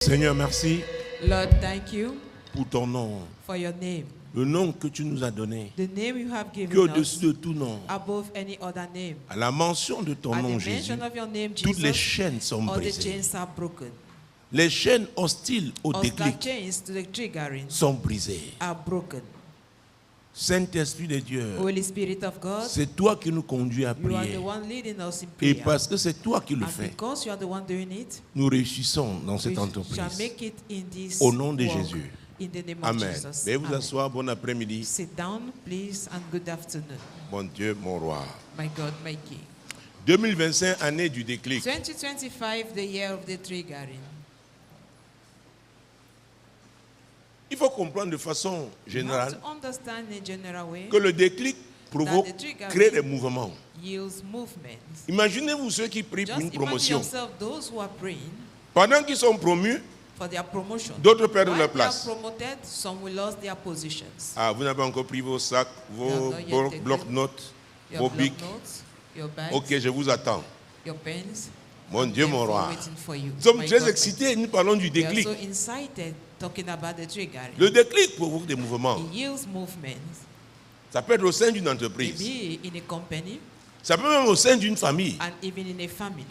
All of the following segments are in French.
Seigneur, merci Lord, thank you pour ton nom, for your name. le nom que tu nous as donné, The name you have qui est given au-dessus us de tout nom. above any other name. À la mention de ton At nom, the Jésus, mention of your name, toutes les Jesus, chaînes sont all the brisées. chains are broken. Les chaînes hostiles au All the déclic chains to the triggering sont brisées. are broken. Saint-Esprit de Dieu, Holy Spirit of God, c'est toi qui nous conduis à you are prier. the one leading us in Et prayer. parce que c'est toi qui le And fais, because you are the one doing it, nous réussissons dans we cette shall entreprise. make it in this Au nom de work, Jésus. in the name of Amen. Jesus. Veuillez vous Amen. asseoir. Bon après-midi. Sit down, please, and good afternoon. Mon Dieu, mon roi. My God, my King. 2025, année du déclic. 2025, the year of the triggering. Il faut comprendre de façon You have générale to understand in a general way que le déclic provoque, that the trigger crée des mouvements. yields movement. Imaginez-vous ceux qui prient pour Just une imagine promotion. yourself, those who are praying Pendant qu'ils sont promus, for their promotion. d'autres perdent While leur they are place. promoted, some will lose their positions. Ah, vous n'avez pas encore pris vos sacs, You vos have not yet blocs-notes, Your vos block bics. notes, your bags, Ok, je vous attends. your pens. Mon Dieu, mon Therefore, roi. waiting for you. Nous sommes My très God, my excités, nous parlons du We are déclic. so incited talking about the triggering. Le déclic provoque des mouvements. It yields movements. Ça peut être au sein d'une It entreprise. be in a company Ça peut même au sein d'une famille. and even in a family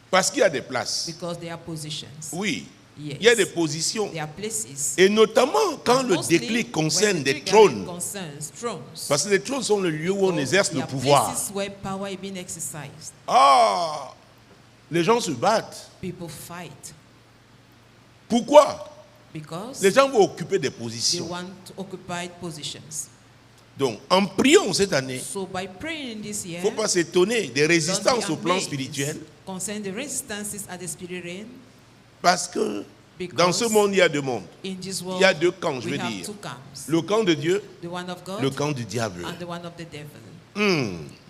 Parce qu'il y a des places. because there are positions. Oui, Yes. il y a des positions. There are places. Et notamment quand le Mostly déclic when concerne the des triggering trônes. concerns thrones. Parce que les trônes sont le lieu où on exerce There le are pouvoir. places where power is being exercised. Ah, les gens se battent. People fight Pourquoi? because Les gens vont occuper des they positions. want to occupy positions. Donc, en priant cette année, So by praying this il year, ne faut pas s'étonner des don't résistances be au plan amazed spirituel. concerning the resistances at the spirit realm. Parce que Because dans ce monde, il y a deux mondes. in this Il world, y a deux camps, je we veux have dire. two camps. Le camp de Dieu, The one of God le camp du diable. and the one of the devil.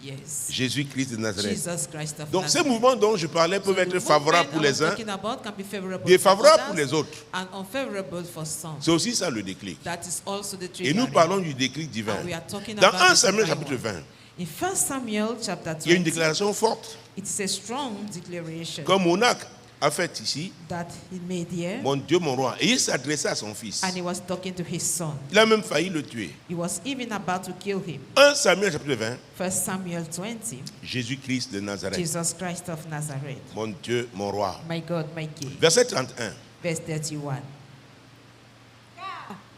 Yes. Jésus-Christ de Nazareth. Jesus Christ of Donc, ces Nazareth. mouvements dont je parlais peuvent So the être favorables pour movement I les was uns, talking about can be favorable défavorables for pour others les autres. and unfavorable for some. C'est aussi ça le déclic. That is also the Et nous triggering. parlons du déclic divin. And we are talking Dans about 1 the Samuel divine chapitre one. 20, In 1 Samuel chapter il y a une 20, déclaration forte it's a strong declaration que Monac a faite ici. that he made here, Mon Dieu, mon roi. Et il s'adressait à son fils. and he was talking to his son. Il a même failli le tuer. He was even about to kill him. 1 Samuel chapitre 20, 1 Samuel 20, Jésus-Christ de Nazareth. Jesus Christ of Nazareth. Mon Dieu, mon roi. My God, my King. Verset 31. Verse 31.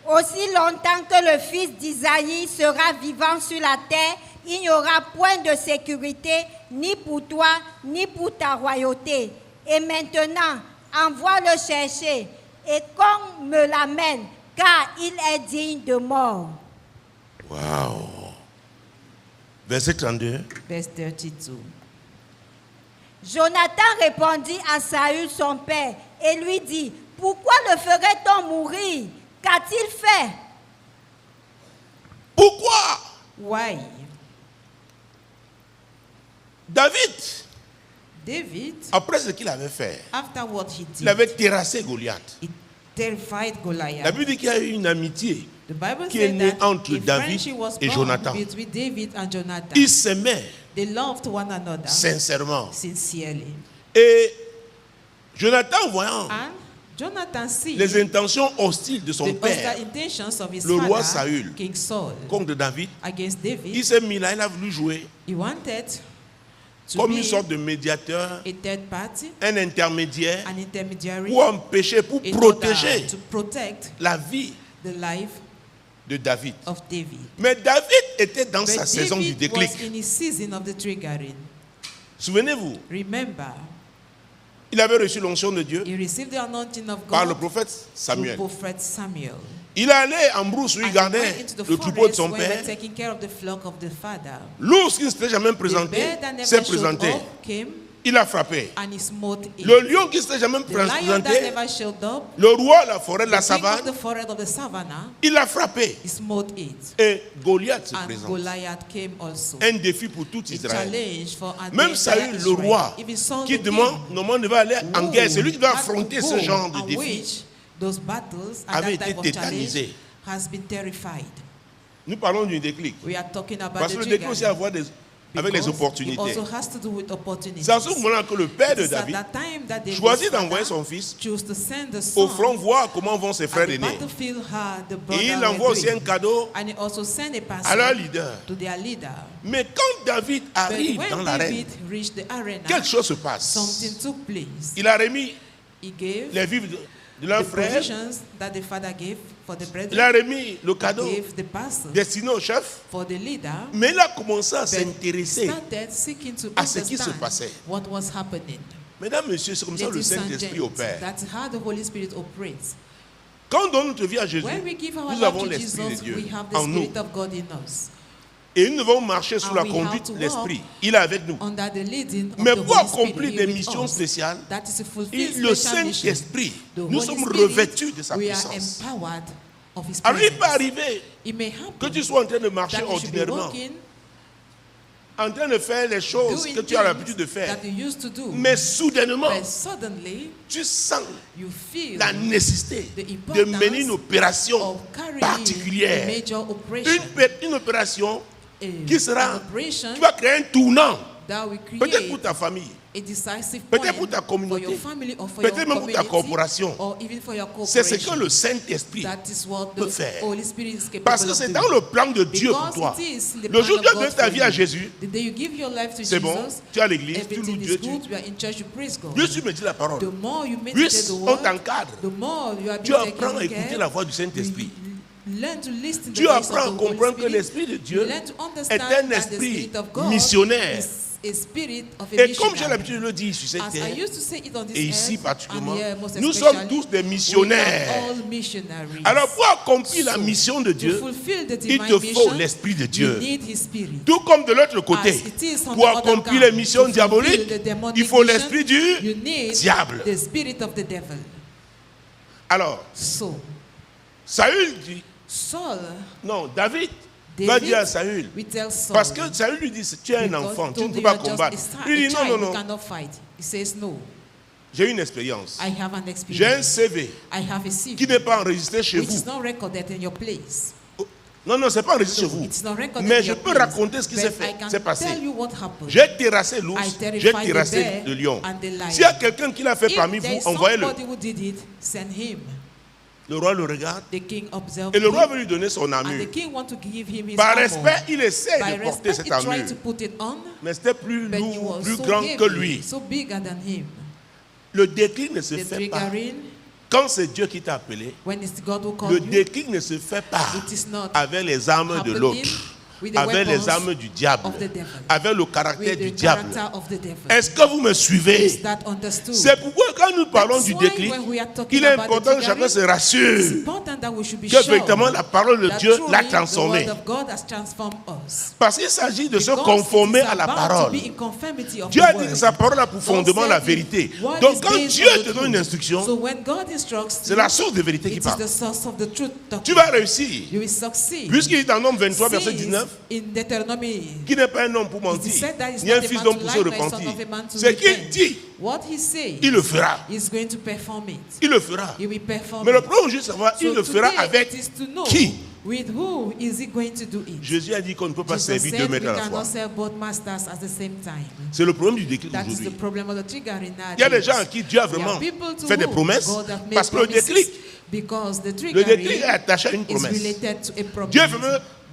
Aussi longtemps que le fils d'Isaïe sera vivant sur la terre, il n'y aura point de sécurité ni pour toi, ni pour ta royauté. Et maintenant, envoie-le chercher et qu'on me l'amène, car il est digne de mort. Waouh. Verset 32. Verse 32. Jonathan répondit à Saül son père et lui dit, pourquoi le ferait-on mourir? Qu'a-t-il fait? Pourquoi Why? David, après ce qu'il avait fait, after what he il avait did, terrassé Goliath. he terrified La Goliath. Bible dit qu'il y a eu une amitié. The Bible qui est said né that entre a David friendship was et born Jonathan. between David and Jonathan. Ils s'aimaient They loved one another sincèrement. sincerely. Et Jonathan, voyant And Jonathan sees les intentions hostiles de son the père hostile intentions of his le roi father, Saül, King Saul, contre David, against il David. s'est mis là, il a voulu jouer He wanted to comme be une sorte de médiateur, a third party, un intermédiaire, an intermediary, pour empêcher, pour in protéger order to protect la vie the life de David. of David. Mais David était dans But sa saison du David déclic. was in his season of the triggering. Souvenez-vous, Remember, il avait reçu l'onction de Dieu he received the anointing of par le God prophète through Samuel. prophet Samuel. Il allait en brousse où il And he gardait went into the le troupeau de forest son where he was père. taking care of the flock of the father. L'ours qui ne s'était jamais The présenté bear that never s'est showed présenté. up came Il a frappé. and he smote it. Le lion qui ne s'était jamais The lion that présenté, never showed up, le roi de la forêt de la the king of savane, the forest of the savannah, il a frappé. he smote it. Et Goliath se And présente. Goliath came also. Un défi pour tout A Israël. challenge for an Même entire Saül, le Israel. roi, Even Saul qui the demande, king, normalement, devait aller en guerre. C'est lui qui doit who affronter had to ce go genre de and défi. wage those battles and Avait that été type of challenge tétanisé. has been terrified. Nous parlons du déclic. We are talking about Parce the que le déclic aussi trigger. avoir avec les Because it opportunités. also has to do with opportunities. C'est à ce moment-là que le père de It is at David that time that David's choisit father d'envoyer son fils chose to send the au son front voir comment vont ses at frères the aînés. battlefield how the brother Et il were envoie aussi doing. un cadeau And he also sent a à leur parcel leader. to their leader. Mais quand David But arrive when dans l'arène, David reached the arena, quelque chose se passe. something took place. Il a remis He gave les vivres de leur the frère. provisions that the father gave for the Il brethren. a remis le cadeau Gave the parcel destiné au chef. for the leader. Mais il a commencé à But s'intéresser. started seeking to à ce qui se understand passait. what was happening. Mesdames, messieurs, c'est comme ça que le Ladies and Saint-Esprit gents, opère. that's how the Holy Spirit operates. Quand on donne notre vie à Jésus, When we give our nous life avons to l'Esprit de Jesus, Dieu we have the en nous. Spirit of God in us. Et nous devons marcher sous And la we conduite have to de l'Esprit. Il est avec nous. Under the leading of Mais the pour Holy Spirit, accomplir He des with missions us. spéciales, That is to fulfill le special mission. Saint-Esprit, The nous Holy sommes Spirit, revêtus de sa we are puissance. empowered of His Alors il peut presence. arriver It may que happen tu sois en train de marcher that you should be ordinairement, walking, en train de faire les choses doing que tu as things l'habitude de faire. that you used to do. Mais soudainement, But suddenly, tu sens you feel la nécessité the de importance mener une opération of carrying particulière. a major operation. Une opération qui An sera, operation qui va créer un tournant, that will peut-être create pour ta famille, a decisive peut-être point pour ta for communauté, your family or for peut-être your même pour ta community corporation. or even for your C'est ce corporation. que le Saint-Esprit That is what peut the faire. Holy Spirit is capable Parce que of c'est doing. dans le plan de Dieu pour Because toi. it is the Le plan jour où of tu as God donné ta for vie à you. Jésus, The day you give your life to c'est bon, Jesus, tu es à l'église, tu everything loues is Dieu, good, you are in church, you praise God. plus tu me dis la parole, The more you plus meditate the on word, t'encadre, the more you are tu being apprends à taken écouter care. la voix du Saint-Esprit. You learn to listen to Tu the voice apprends à of the Holy comprendre que Spirit. l'Esprit de Dieu You learn to understand est un that the esprit Spirit of God missionnaire. is a spirit of a Et comme missionary. j'ai l'habitude de le dire sur cette As I terre, used to say it on this et ici earth, particulièrement, and here most nous sommes especially, tous des we missionnaires. are all missionaries. Alors pour accomplir la So, mission de to Dieu, fulfill the il divine te faut mission, l'Esprit de you Dieu. need His Spirit. Tout comme de l'autre côté, As it is on pour the other accomplir camp, les missions to fulfill diaboliques, the demonic il faut mission, l'Esprit you du need diable. the spirit of the devil. Alors, So, Saül dit, Saul, non, David va dire à David, Saül, we tell Saul, parce que Saül lui dit, tu es un because enfant, he tu ne told peux him pas you are just combattre. a Il dit, non, child, non, you non, cannot fight. He says no. j'ai une expérience. I have an J'ai un experience. CV I have a qui CV n'est pas enregistré chez which vous. is not recorded in your place. Non, non, c'est pas enregistré So chez vous. it's not recorded Mais in je your peux place. raconter ce qui But s'est I fait, can s'est passé. tell you what happened. J'ai terrassé I l'ours, terrified j'ai the terrassé bear le lion. and the lion. S'il y a quelqu'un qui l'a fait If parmi there vous, is envoyez-le. somebody who did it, send him. Le roi le regarde The king observed et le roi him, veut lui donner son and the armure. king want to give him his Par armor. respect, il essaie By de porter respect, cette he armure. tried to put it on, Mais c'était plus but he lourd, was plus so grand heavy, que lui. so bigger than him. Le déclic ne se The fait pas. triggering, Quand c'est Dieu qui t'a appelé, when it's God who called le you, déclic ne se fait pas it is not avec les armes de happening l'autre, with the avec les weapons armes du diable, of the devil, avec le caractère with du the diable. character of the devil. Est-ce que vous me suivez? Is that understood? C'est pourquoi quand nous parlons That's du why déclic, when we are talking il est about the important que chacun triggering, se It's rassure important that we should be que sure véritablement la parole de that Dieu truly l'a the transformé. word of God has transformed us. Parce qu'il s'agit de se Because conformer it is à la about parole. to be in conformity of Dieu the a dit word. que sa parole a pour God fondement said la it. vérité. What Donc is quand based Dieu on the te donne une truth. instruction, So when God instructs c'est you, la source de vérité qui it is parle. the source of the truth. Tu vas réussir. You will succeed. Puisqu'il est en Nombre 23, verset Since 19, in Deuteronomy, qui n'est pas un homme pour it is mentir, said that is ni un not a fils man d'homme to pour se lie, nor a son repentir. of a man to Ce qu'il repent. dit, What he says, il le fera. he's going to perform it. Il le fera. He will perform Mais le it. problème, juste savoir, il So le fera today avec it is to know qui? with who is he going to do it. Jésus a dit qu'on ne peut pas Jesus servir said deux we maîtres à la fois. cannot serve both masters at the same time. C'est le problème du déclic That is the aujourd'hui. problem of the triggering Il y a des nowadays. gens à qui Dieu a There vraiment are people to fait des whom promesses God has made parce que le promises déclic, because the le triggering déclic est attaché à une is promesse. related to a promise. Dieu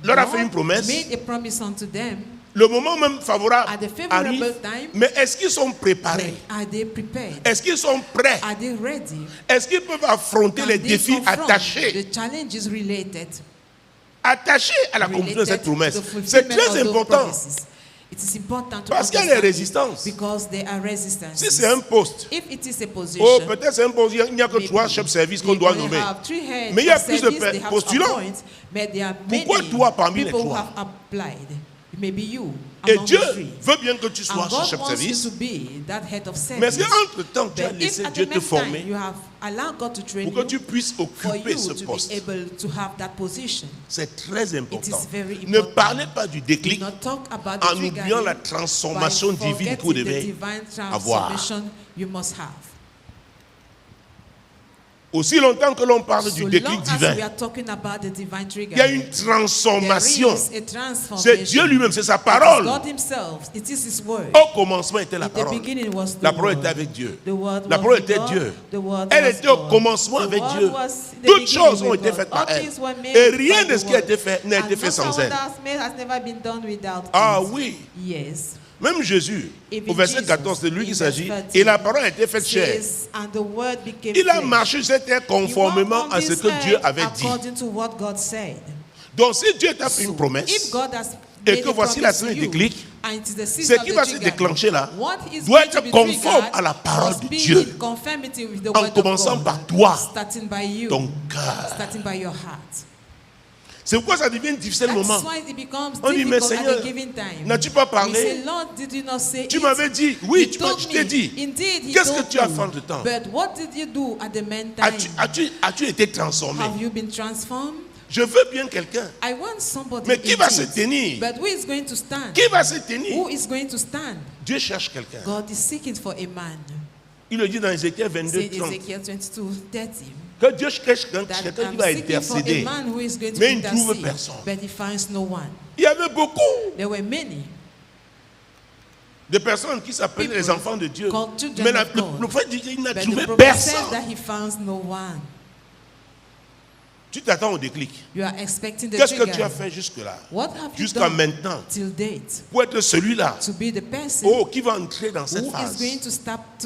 leur a fait une God promesse. made a promise unto them. Le moment même favorable At the favorable arrive, time, mais est-ce qu'ils sont préparés? but are they prepared? Est-ce qu'ils sont prêts? Are they ready? Est-ce qu'ils peuvent affronter Can les they défis confront attachés the challenges related à l'accomplissement de cette to promesse? the C'est fulfillment of très those important. promises. It is important to Parce qu'il y a des understand résistances. because there are resistances. Si c'est un poste, If it is a position, oh, peut-être c'est un poste, il n'y a que maybe 3 chefs de service qu'on they doit only nommer. have 3 heads Mais il y a of plus de service they have to postulants. appoint, but there are Pourquoi many toi parmi les people who trois? have applied. It may be you Et among Dieu the 3. veut bien que tu sois And ce God chef de wants you service. to be that head of Mais service. si entre-temps tu as But if laissé at Dieu the te meantime former you have allowed God to train pour que you tu puisses for occuper you ce to poste, be able to have that position, c'est très important. very Ne important. parlez pas du do déclic not talk about the en oubliant triggering la transformation by divine que vous forgetting the devez divine avoir. transformation you must have. Aussi longtemps que l'on parle So du long déclic as we divin, are talking about the divine il y a triggering, une transformation. there is a transformation. C'est Dieu lui-même, c'est sa It is parole. God himself. It is his word. Au commencement était la In the parole. beginning was the La parole word. était avec Dieu. The word La was parole with était God. Dieu. The word Elle was était au God. commencement The avec word Dieu. was the Toutes beginning choses ont with été God. faites par All elle. things were made Et rien by de the ce qui a word. été fait n'a été And fait not sans what elle. has made has never been done without Ah it. oui. Yes. Même Jésus, Even au verset Jesus, 14, c'est de lui in qu'il verse s'agit. 13, Et la parole a été faite chair. Says, and the word became Il a flesh. marché sur cette terre He conformément walked on à ce this que Dieu earth avait dit. according to what God said. Donc si Dieu t'a fait So, une promesse, if God has et made que a voici la promise semaine to you, déclic, and it is the ce season of qui the va se triggering, déclencher là what is doit going to être be conforme triggered à la parole must de be Dieu. in conformity with the En word of commençant God, par toi, starting by you, ton cœur. starting by your heart. C'est pourquoi ça devient difficile le moment. That's why it becomes On dit, mais difficult Seigneur, at a given time. n'as-tu pas We parlé? say, Lord, did you not say Tu it? m'avais dit, oui, He told je t'ai me. dit. Indeed, he Qu'est-ce que told tu as me. fait entre temps? But what did you do at the meantime? As-tu été transformé? Have you been transformed? Je veux bien quelqu'un. I want somebody. Mais qui va indeed. se tenir? But who is going to stand? Qui va se tenir? Who is going to stand? Dieu cherche quelqu'un. God is seeking for a man. Il le dit dans Ézéchiel Say 22, in 30. Ezekiel 22:30. Que Dieu cherche quelqu'un That qui I'm va seeking for a intercéder. man who is going to Mais il ne trouve intercede, personne. but he finds no one. Il y avait beaucoup There were many. de personnes qui s'appellent les People enfants de Dieu. called children Mais of God. le prophète dit qu'il n'a But trouvé the prophet says personne. that he finds no one. Tu t'attends au déclic. You are expecting the Qu'est-ce que trigger. tu as fait jusque-là? What have you Jusqu'à done maintenant. till date Pour être celui-là. to be the person Oh, qui va entrer dans cette who is phase. going to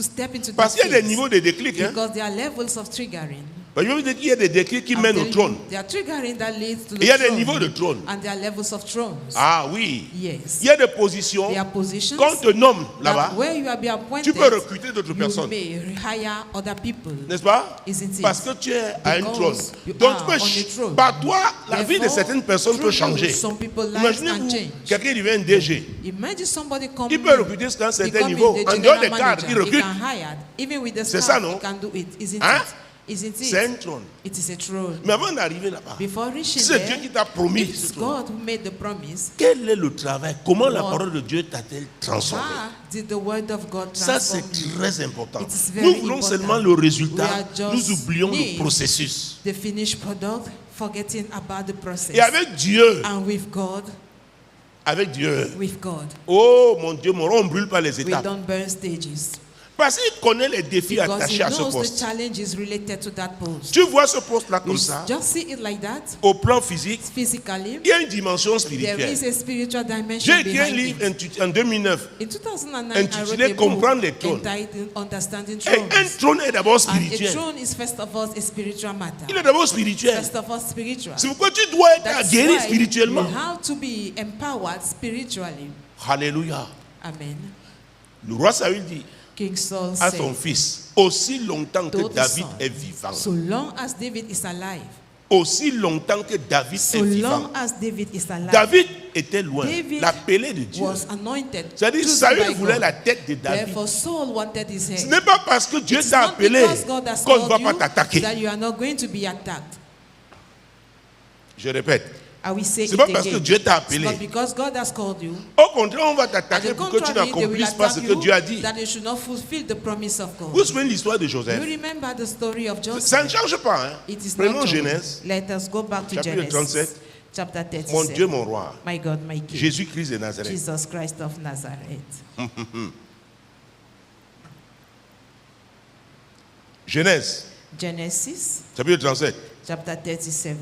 step into Parce that qu'il y a des phase? niveaux de déclic. Hein. Because there are levels of triggering. Je veux dire qu'il y a des déclics qui I'm mènent au telling trône. you, there are triggering that leads to the Et il y a des throne. niveaux de trône. And there are levels of thrones. Ah oui. Yes. Il y a des positions. There are positions Quand on te nomme là-bas, that where you are being appointed, tu peux recruter d'autres you personnes. may hire other people. N'est-ce pas? Isn't it? Parce que tu es à un Because trône. you Donc are on a throne. par toi, la vie de Therefore, certaines personnes peut through you, changer. some people's lives can Imaginez-vous, change. quelqu'un devient DG. Imagine somebody come Il peut recruter jusqu'à un certain becoming niveau. the En general dehors des cadres, manager. il He recrute. can hire. Even with the C'est staff, ça, non? he can do it. Isn't Hein? it? Isn't it? C'est un trône. It is a throne. Mais avant d'arriver là-bas, Before reaching c'est there, Dieu qui t'a promis ce it's trône. God who made the promise. Quel est le travail? Comment la Lord, parole de Dieu t'a-t-elle transformé? How did the word of God Ça, transform c'est you? très important. It is very Nous voulons important. seulement le résultat. We are just Nous oublions le need processus. The finished product, forgetting about the process. Et avec Dieu, And with God, oh mon Dieu, on ne brûle pas les we étapes. don't burn stages. Parce qu'il connaît les défis Because he attachés à ce knows the poste. challenges related to that post. Tu vois ce poste-là You comme ça, just see it like that, au plan physique, physically. il y a une dimension There spirituelle. is a spiritual dimension J'ai écrit un behind livre it. en 2009. In 2009, intitulé I wrote a Comprendre les book trônes. entitled Understanding Et un Thrones. trône est d'abord And a spirituel. throne is first of all a spiritual matter. Il est d'abord spirituel. First of all spiritual. C'est pourquoi tu dois être That's guéri why spirituellement. you have to be empowered spiritually. Alléluia. Amen. Le roi Saül dit King Saul à said, son fils, aussi longtemps que told the David son, est vivant, so long as David is alive, aussi longtemps que David so est long vivant. as David is alive, David était loin, David l'appelé de Dieu. was anointed. C'est-à-dire chosen Saül by voulait God. la tête de David. Therefore, Saul wanted his Ce head. n'est pas parce que Dieu It's t'a not appelé because God has qu'on ne va called pas you t'attaquer. that you are not going to be attacked. Je répète, I will say c'est it pas parce que again. Dieu t'a It's appelé. not because God has called you. Au contraire, on va At t'attaquer the pour que tu contrary, they will n'accomplisses pas ce attack que you Dieu a dit. that you should not fulfill the promise of Vous vous God. souvenez de l'histoire de You Joseph? remember the story of Joseph? Ça ne change pas. Hein? It is Prenons not changing. Genèse. Let us go back to Chapitre Genesis. 37. Chapter 37. Mon Dieu, mon roi. My God, my King. Jésus-Christ de Nazareth. Jesus Christ of Nazareth. Genèse, Genesis chapitre 37. chapter 37.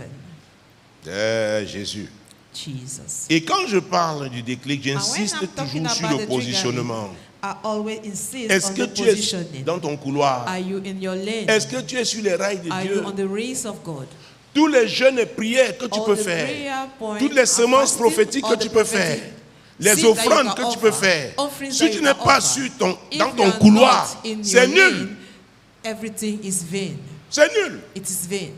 Jésus. Jesus. Et quand je parle du déclic, And when j'insiste I'm talking toujours sur about le the positionnement. triggering, I always insist Est-ce on que the tu es positioning. dans ton couloir? Are you in your lane? Est-ce que tu es sur les rails de Are Dieu? you on the race of God? Tous les jeûnes et prières que tu All peux the faire, prayer points toutes les and semences fasting, prophétiques que all tu the peux prophetic faire, les seed that you offrandes can que tu peux offer, faire, offerings si that tu you n'es can pas offer, sur if dans you ton are couloir, not in c'est your nul. lane, everything is vain. C'est nul. It is vain.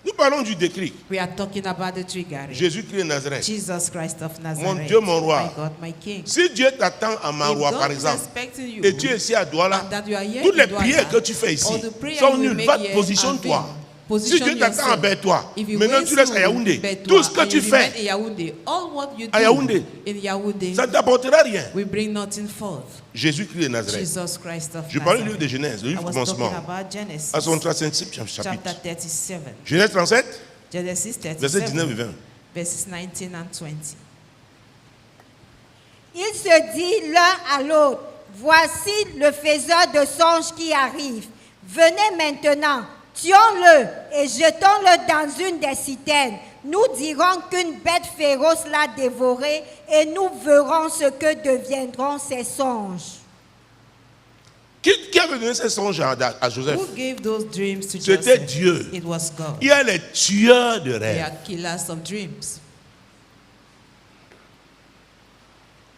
Nous parlons du déclic. We are talking about the triggering. Jésus-Christ de Nazareth. Jesus Christ of Nazareth. Mon Dieu, mon roi. My God, my King. Si Dieu t'attend à Maroua, If par God is exemple, expecting you, et tu es ici à Douala, and that you are here toutes in les Douala, prières que tu fais ici all the prayers sont you nulles. make Va, here positionne-toi. are vain. Position Si Dieu t'attend à yourself. Bertois, If you maintenant wait tu restes à through Yaoundé. Bertois Tout ce que and tu you remain fais in Yaoundé, all what you à do Yaoundé, in Yaoundé ça ne t'apportera rien. will bring nothing forth. Jésus-Christ de Nazareth. Jesus Christ of Je parlais du livre de Nazareth. Genèse, le I livre was du commencement, talking about Genesis, à son 37e chapter chapitre. 37. Genèse 37, Genesis versets 19 et 37, 20. verses 19 and 20. Ils se disent l'un à l'autre, voici le faiseur de songes qui arrive. Venez maintenant, tuons-le et jetons-le dans une des citernes. Nous dirons qu'une bête féroce l'a dévoré et nous verrons ce que deviendront ses songes. Qui avait donné ces songes à Joseph? Who gave those dreams to C'était Joseph? Dieu. It was God. Il y a les tueurs de They rêves. are killers of dreams.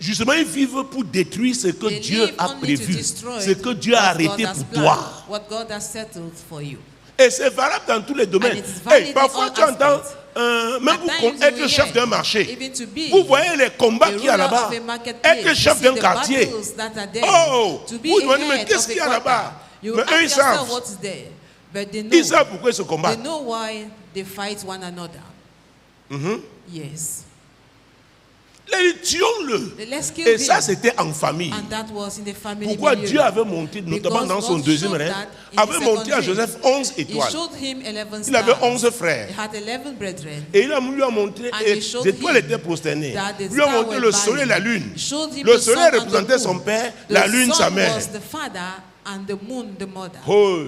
Justement, ils vivent pour détruire ce que They Dieu live a only to prévu, destroy ce que Dieu a what arrêté God has pour planned, toi. what God has settled for you. Et c'est valable dans tous les domaines. And it is valid Hey, in parfois, all tu entends, aspects. même At pour times être you chef hear, d'un marché, even to be vous voyez les combats a qu'il y a ruler là-bas. of a marketplace, Être you chef see d'un the quartier. battles that are there. Oh, To be vous a demandez, mais head qu'est-ce of qu'il y a a là-bas? quarter, you Mais ask eux, ils yourself savent. what's there. But they know, Ils savent pourquoi ils se they combattent. know why they fight one another. Yes. Les tuons-le. Let's kill Et him. ça, c'était en famille. And that was in the family Pourquoi milieu. Dieu avait monté, notamment Because dans son God deuxième showed rêve, that in avait the monté à second Joseph dream. 11 He étoiles. showed him 11 Il avait stars. 11 frères. He had 11 brethren. Et il lui a montré, And et he showed les étoiles him étaient prosternées. that the Il lui a stars montré were le soleil et la bowing. lune. He showed him Le the soleil sun and the représentait son moon. père, The la lune sa sun mère. was the father and the moon the mother. Oh,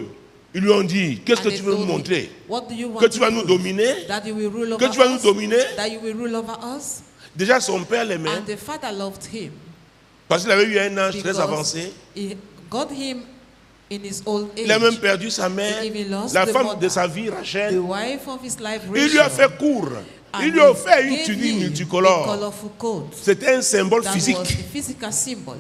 ils lui ont dit, qu'est-ce que And tu they veux nous told him, montrer? what do you want Que tu to vas nous prove? dominer? That you will rule Que over tu vas nous us? dominer? That you will rule over us? Déjà, son père l'aimait And the father loved him parce qu'il avait eu un âge très because avancé. he got him in his old Il a même age. perdu sa mère, He even lost la the femme mother. de sa vie, The Rachel. wife of his life, Il lui a Rachel, fait court. and Il lui a he offert une gave tunique him a multicolore. colorful coat. C'était un symbole That physique. was a physical symbol.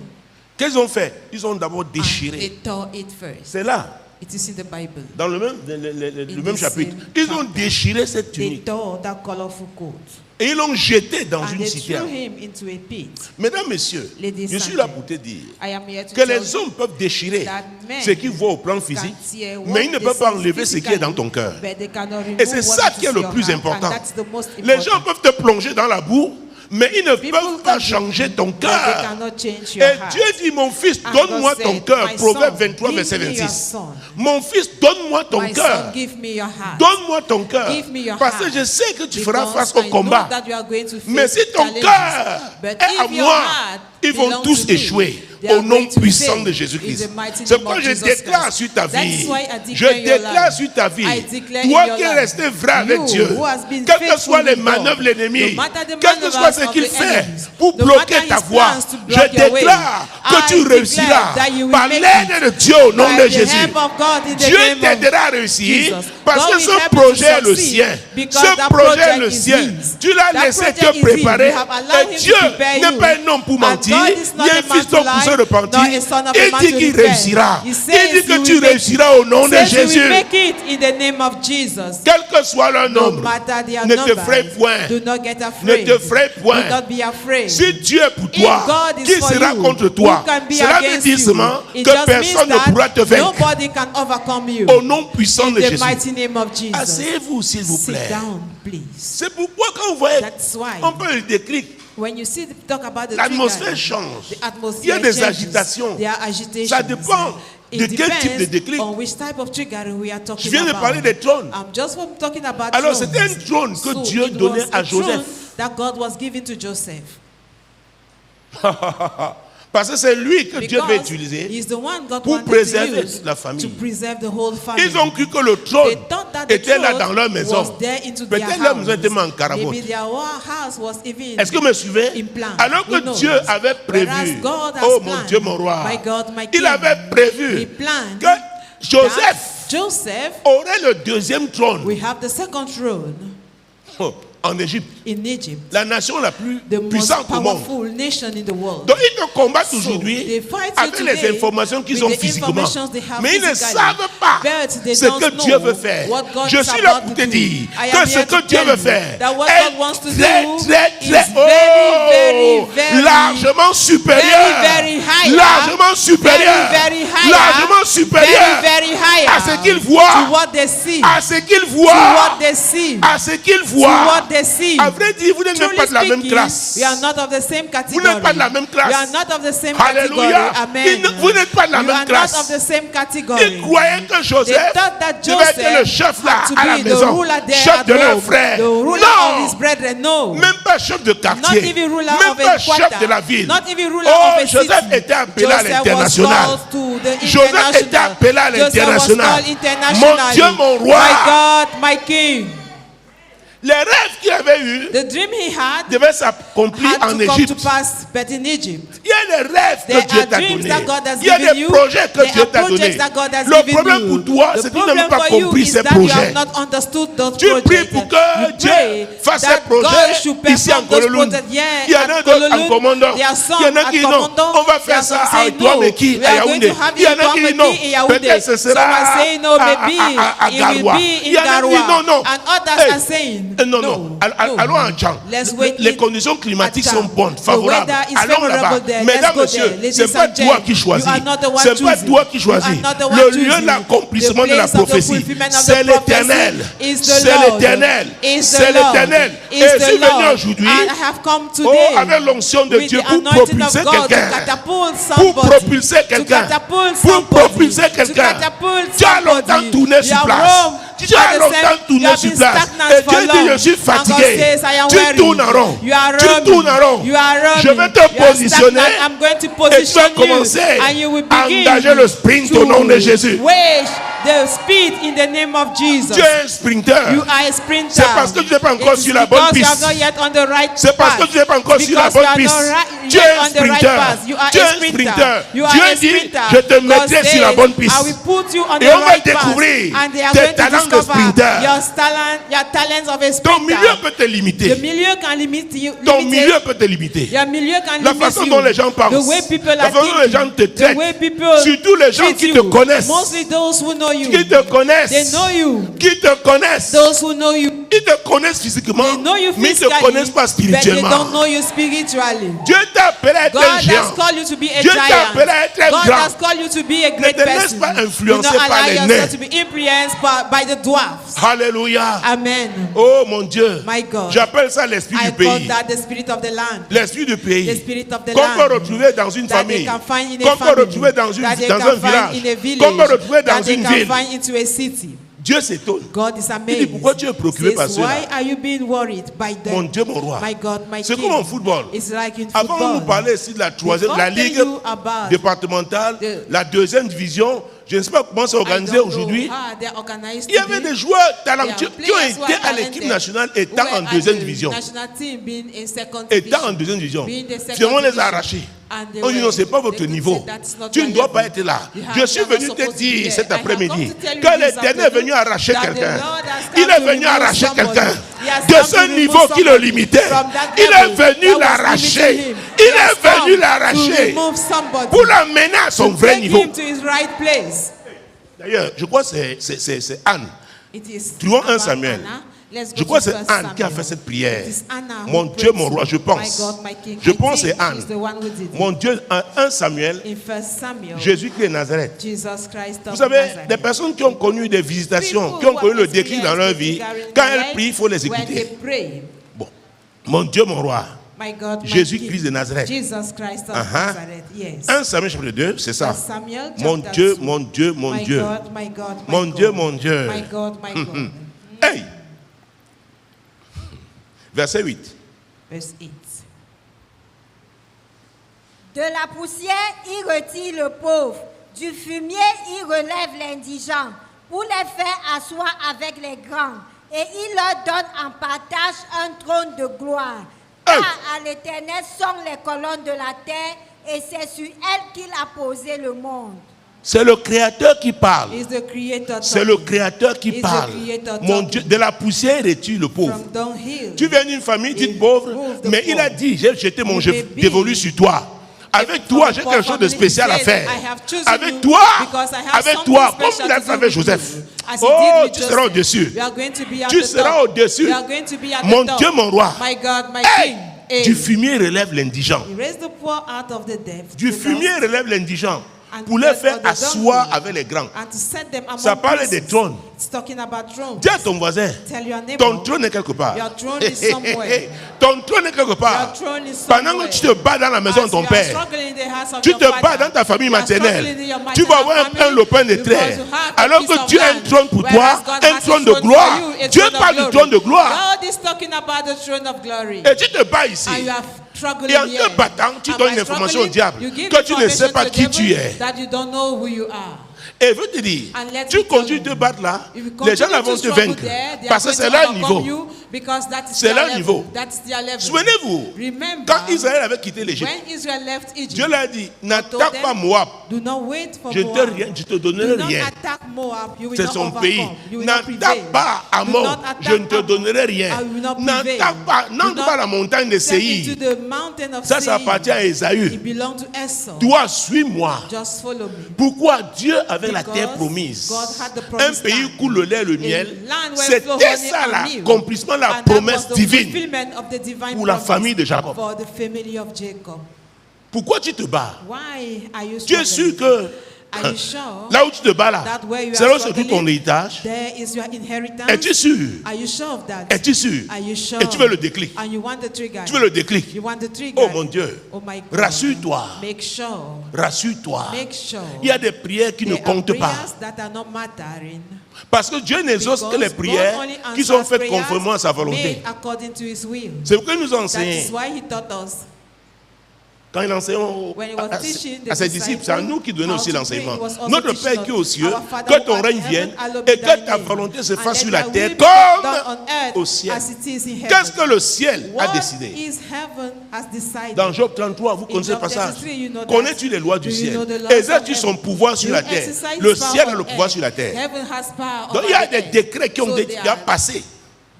Qu'est-ce qu'ils ont fait? Ils ont d'abord And they déchiré. tore it first. C'est là, It is in the Bible. dans le même the chapitre. same Ils ont chapter. déchiré cette They tunique tore that colorful coat. et ils l'ont jeté dans And une they citerne. threw him into a pit. Mesdames, messieurs, Ladies je suis and là gentlemen, pour te dire I am here to que tell les you hommes peuvent déchirer that men ce qu'ils voient au plan physique, can tear mais ils ne what peuvent they pas see enlever ce qui est dans ton cœur. but they cannot remove Et c'est what ça is qui est in le your plus heart. important. And that's the most Les gens important. peuvent te plonger dans la boue, mais ils ne People peuvent pas can changer ton but they cœur. cannot change Et your heart. Dieu dit, mon fils, And donne-moi God ton said, cœur. "My Proverbe son, 23, give verset me your 26. son. Mon fils, donne-moi ton My cœur. son, give me your heart. Donne-moi ton cœur. Give me your Parce que heart. je sais que tu feras Because face au I combat. know that you are going to face Mais si ton challenges. cœur But est à if your moi, heart ils vont belongs tous to me, échouer they are au nom going to puissant fail de in Jésus-Christ. the mighty C'est name pourquoi of je Jesus déclare Christ. sur ta That's vie. why I Je declare in your déclare life. sur ta vie. I declare Toi in your qui es life. resté vrai avec You Dieu, who has been quelles que faithful soient les with God, manœuvres de l'ennemi, no matter the quel que soit ce maneuvers qu'il of the fait enemies, pour no bloquer matter ta his voie, plans to je block your way, déclare que I tu declare réussiras that you will par make l'aide de Dieu au nom by de the Jésus. help of God in the Dieu name of t'aidera à réussir Jesus. parce God que will ce help you to projet est le succeed sien. because Ce that projet est project le is sien. his. Tu l'as That laissé project te is his. préparer. You have allowed Et him Dieu to prepare n'est you. pas un homme pour And mentir, God is not ni a un man fils d'homme to pour se lie, repentir. nor a son of a Il man dit to qu'il repent. réussira. He Il says dit que you tu will make- réussiras au nom de says you will Jésus. make it in the name of Jesus. Quel que soit leur No nombre, matter their ne te numbers, fraie point. do not get Ne afraid. te fraie point. Do not be afraid. Si Dieu est pour If toi, God is qui for sera you, contre toi? who can be Cela veut against dire you? seulement It que just personne means ne pourra te that vaincre. nobody can overcome you. Au nom puissant In de the Jésus. mighty name of Jesus. Asseyez-vous, s'il vous Sit plaît. down, please. C'est pourquoi quand vous voyez, That's why. on peut le déclic. When you see talk about the L'atmosphère trigger, change. the atmosphere Il y a des changes. agitations. There are agitations. Ça dépend It de quel type de depends déclic. on which type of triggering we are talking Je viens de about. parler des trônes. I'm just talking about Alors, thrones. c'était un trône que So Dieu it donnait was à a throne Joseph. that God was giving to Joseph. Parce que c'est lui que Dieu veut Because utiliser. he's the one God pour wanted préserver to use toute la famille. to preserve the whole family. Ils ont cru que le trône They thought that the était là throne dans leur maison. was there into their Peut-être leur house. maison était en carabote. Maybe their house was even Est-ce que vous me suivez? in plan. Alors Who que knows? Dieu avait prévu, Whereas God has oh mon planned, Dieu, mon roi, my God, my il King, avait prévu he planned que Joseph that Joseph aurait le deuxième trône we have the second throne en Égypte, in Egypt, la nation la plus the most puissante au monde. powerful nation in the world. Donc ils te combattent So, aujourd'hui they fight you avec les today informations qu'ils with ont the physiquement. informations they have Mais ils ne physically. savent pas But they ce don't que know Dieu veut faire. what God Je is suis là about pour to te do. dire I que am ce here que to Dieu tell veut you faire that what est God wants to très, do très, is très very largement supérieur. very higher, Largement supérieur. very higher, Largement supérieur very higher à ce qu'ils to voient. what they see, À ce qu'ils to voient. what they see, À ce qu'ils to voient. what they see. À vrai dire, vous n'êtes même Truly pas de la même speaking, classe. we are not of the same Vous category. n'êtes pas de la même classe. We are not of the same Alléluia. category. Amen. Vous n'êtes pas de la You même are classe. not of the same Ils category. croyaient que They Joseph thought that devait être le Joseph chef là had to à la be the maison, ruler there chef at de leur home, frère. the ruler of his Non, brethren. No, même pas chef de not quartier, even ruler même of pas a chef quarter, de la ville. not even ruler Oh, of a Joseph city. était appelé à Joseph l'international. was called to the Joseph était international. appelé à Joseph was l'international. called internationally. Mon Dieu, mon roi. My God, my King. Les rêves qu'il avait eus The dream he had devaient s'accomplir had en to come to Égypte. pass, but in Egypt. Il y a des rêves There que Dieu are t'a dreams donnés. that God has Il y a given des you. projets que There Dieu are t'a donnés. projects that God has Le given problème you. pour toi, The c'est que tu n'as même problem pas for you compris is ces that you projets. have not understood those Tu pries projects. pour que You Dieu pray fasse ces that God projets should ici en perform those Kololun. projects here Il y en at a d'autres en Kololun. commandant. There are Il some y en a at qui non. Commandant. On va There faire are ça some à saying no. Touameki, We à are going Yaoundé. to have Il y it en a qui in disent non. Touameki et Yaoundé. Peut-être ce Some sera are saying no, maybe à it will Garoua. be Il in y en a qui disent non, Garoua. non. And others Hey, are saying non, non. no. Allons en Tchang. Let's wait Les in conditions climatiques at sont Tchang. bonnes, The favorables. weather is Allons là-bas. favorable there. Mesdames, Let's go messieurs, there. Ladies c'est pas and toi gents, qui choisis. you are not the one C'est pas choosing. toi qui You choisis. are not the one Le lieu choosing. de l'accomplissement The de la place of the prophétie, fulfillment of the c'est prophecy l'Éternel. is the C'est Lord. l'Éternel. Is the C'est Lord. l'Éternel. Is Et je the suis venu Lord. aujourd'hui, And I have come oh, today avec l'onction de with Dieu the pour anointing propulser of God to quelqu'un. catapult Pour somebody. propulser To quelqu'un. catapult Pour somebody. propulser To quelqu'un. catapult Tu as longtemps somebody. tourné You sur have place. roamed Tu as at the longtemps same- tourné you have sur been place. stagnant Et for Dieu dit, long. je suis And God fatigué. says, I am Tu weary. tournes en rond. You are Tu roaming. tournes en rond. You are roaming. Je vais te You are positionner. stagnant. I'm going to Et tu vas position commencer you. And you will à begin engager le sprint au nom de Jésus. wage the speed in the name of Jesus. Tu es un sprinter. You are a sprinter. C'est parce que tu n'es pas encore It is sur la bonne because you are piste. not yet on the right C'est parce que path. tu n'es pas encore sur la Because bonne you are piste. not right- Tu es yet un on the right sprinter. path. You are Tu es a un sprinter. sprinter. You are Dieu a dit, sprinter. je te God mettrai sur la says, bonne piste. I will put you on Et the on va right path. découvrir And they are tes going to talents de discover sprinter. your talents of a Ton sprinter. milieu peut te The limiter. milieu can limit you. Ton limit milieu peut te limiter. Your milieu can La limit façon you. dont les gens pensent. The way people La are façon dont les gens te thinking. The way traitent. people Surtout les gens treat qui you. te connaissent. Mostly those who know you. Qui te connaissent. They know you. Qui te connaissent. Those who know you. Ils te connaissent physiquement, They know you mais ils ne physically, te connaissent pas but they spirituellement. don't know you spiritually. Dieu t'a appelé à être God un has géant. called you to be a Dieu t'a giant. appelé à être un God grand. has called you to be a Ne great te laisse person. pas Do influencer not par allow les nains. yourself to be influenced by the dwarfs. Alléluia. Amen. Oh mon Dieu. My God. J'appelle ça l'esprit I du call pays. that the spirit of the land. L'esprit du pays. The spirit of the Qu'on land. peut retrouver dans une That famille. they can find in a Qu'on peut family. retrouver dans That they un can village. find in a village. Qu'on peut retrouver dans That they une can ville. find into a city. Dieu s'étonne. God is Il dit, amazed. pourquoi tu es préoccupé par Says, cela? why are you being worried by Mon them? Dieu, mon roi. My God, my C'est King. comme en football. It's like in Avant, football. on nous parlait ici de la troisième, Before la ligue telling you about départementale, la deuxième division. Je ne sais pas comment c'est I organisé don't know aujourd'hui. how they're organized Il y avait today. des joueurs talentueux There are qui ont players who été are à l'équipe talented nationale who étant were en at deuxième the division. national team being in second Étant division. en deuxième division. Being the second Finalement, on les a division. arrachés. And they On dit non, were- c'est pas votre they could niveau. say that's not Tu ne your dois pas level. être là. You Je have suis not venu te supposed to be dire there. cet I have après-midi come to tell you que this l'Éternel est afternoon venu arracher that the quelqu'un. Lord has Il come est to venu remove arracher somebody. quelqu'un He has de come to ce remove niveau qui le somebody limitait. from that Il est level venu that was l'arracher. limiting him. Il He has est venu come l'arracher to remove somebody, pour l'amener à son to vrai take niveau. him to his right place. D'ailleurs, je crois que c'est Anne. It is Trouvons 1 about Samuel. Anna. Let's go Je crois to que c'est 1 Anne qui a Samuel. fait cette prière. It is Anna who Mon prayed Dieu, mon roi, to je pense. My God, my King. Je I pense que think c'est Anne. she's the one who did it. Mon Dieu, en 1 Samuel, In 1 Samuel, Jésus-Christ de Nazareth. Jesus Christ of Vous savez, Nazareth. des personnes qui ont connu des visitations, People qui ont who connu have le déclic dans leur vie, experienced quand the elles life, prient, il faut les when they écouter. pray, Bon, mon Dieu, mon roi. my God, my Jésus-Christ King, de Nazareth. Jesus Christ of Uh-huh. Nazareth, yes. 1 Samuel chapitre 2, c'est ça. 1 Samuel Mon chapter Dieu, 2. mon Dieu, mon My Dieu. God, my God, my Mon God. Dieu, mon Dieu. My God, my God. Hey! Verset 8. Verse 8. De la poussière, il retire le pauvre. Du fumier, il relève l'indigent pour les faire asseoir avec les grands. Et il leur donne en partage un trône de gloire. Car à l'Éternel sont les colonnes de la terre et c'est sur elles qu'il a posé le monde. C'est le Créateur qui parle. Is the Creator C'est le talking. Créateur qui Is the parle. Creator Mon talking. Dieu, de la poussière es-tu le pauvre. From dunghill. Tu viens d'une famille dite pauvre, Remove the mais il a poor. dit, j'ai jeté mon You may be dévolu sur toi. Avec toi, j'ai quelque chose de spécial à faire. Avec toi, avec toi, comme il a fait avec Joseph. Oh, tu seras au-dessus. Tu seras au-dessus. Mon Dieu, mon roi. My God, my Hey, King. du fumier relève l'indigent. He raised the poor out of the depth. Du fumier relève l'indigent. Pour les faire asseoir avec les grands. And to set them among Ça parle des princes. trônes. It's talking about thrones. Dis à ton voisin, Tell your neighbor. ton trône est quelque part. Your throne is somewhere. Ton trône est quelque part. Your throne is Pendant somewhere. que tu te bats dans la maison de As ton you are père, struggling in the house of tu your te bats father, dans ta famille you are maternelle, struggling in your tu vas avoir maternal un lopin de family, terre. because you have a Alors piece que of Dieu a un land, trône pour toi, whereas God un has trône a de throne gloire. for you, a Dieu throne of parle du glory. trône de gloire. God is talking about the throne of glory. Et tu te bats ici. And you are struggling Et en here. te battant, tu And donnes by une information au struggling, diable you give que tu ne sais information pas to the qui tu devil es. that you don't know who you are. Et veut te dire, And let tu me tell continues you, de te battre là, If you les gens continue là vont to te struggle vaincre. there, they are Parce que going c'est to leur overcome niveau. you because that is C'est their leur level. niveau. That's their level. Souvenez-vous, Remember, quand Israël avait quitté l'Égypte, when Israel left Egypt, Dieu leur a dit, told n'attaque them, pas Moab. do not wait for Je Moab. je te donnerai Do not rien. attack Moab. You will C'est not son overcome. pays. You will not prevail. N'attaque pas à Do mort. not attack Je ne te Ammon. donnerai rien. I will not prevail. N'entre Do pas à not la montagne de step into Séhir. the mountain of Ça Seir. appartient à Ésaü. It belongs to Esau. Toi, suis-moi. Just follow me. Pourquoi Dieu avait la Because terre promise? God had the Un promised pays land. coule le lait et le miel. land where C'était flow honey ça and milk. l'accomplissement de la And that promesse was the divine fulfillment of the divine pour la promise famille de Jacob. for the family of Jacob. Pourquoi tu te bats? Why are you Tu es struggling? sûr que Are you sure là où tu te bats là, that where you c'est are là où se trouve ton struggling, héritage? there is your inheritance? Es-tu sûr? Are you sure of that? Es-tu sûr? Are you sure? Et tu veux le déclic? And you want the trigger? Tu veux le déclic? You want the trigger? Oh mon Dieu, Oh my God. rassure-toi, Make sure. rassure-toi. Make sure. Il y a des prières qui ne There are comptent pas. prayers that are not mattering. Parce que Dieu n'exauce que les Because prières God only qui sont answers faites prayers conformément à sa volonté. made according to His will. C'est pourquoi il nous That enseigne. is why He taught us. Quand il enseigne When he was teaching the à ses disciples, c'est à nous qui donnons how aussi to l'enseignement. pray, he was also Notre teaching Père qui est aux us. cieux, Our Father que who ton art règne in vienne heaven, hallowed et be que thy ta name. volonté se And fasse let sur la thy terre will be done on comme earth au ciel. as it is in heaven. Qu'est-ce que le ciel a What décidé? is heaven has decided? Dans Job 33, vous In connaissez le Job passage. 33, you know that. Connais-tu les lois du Do you ciel? know the laws Exerces-tu of son heaven? pouvoir sur You la terre? exercise Le power ciel a on le pouvoir earth. sur la terre. Heaven has power Donc over il y a the des earth. décrets qui ont So déjà there are passé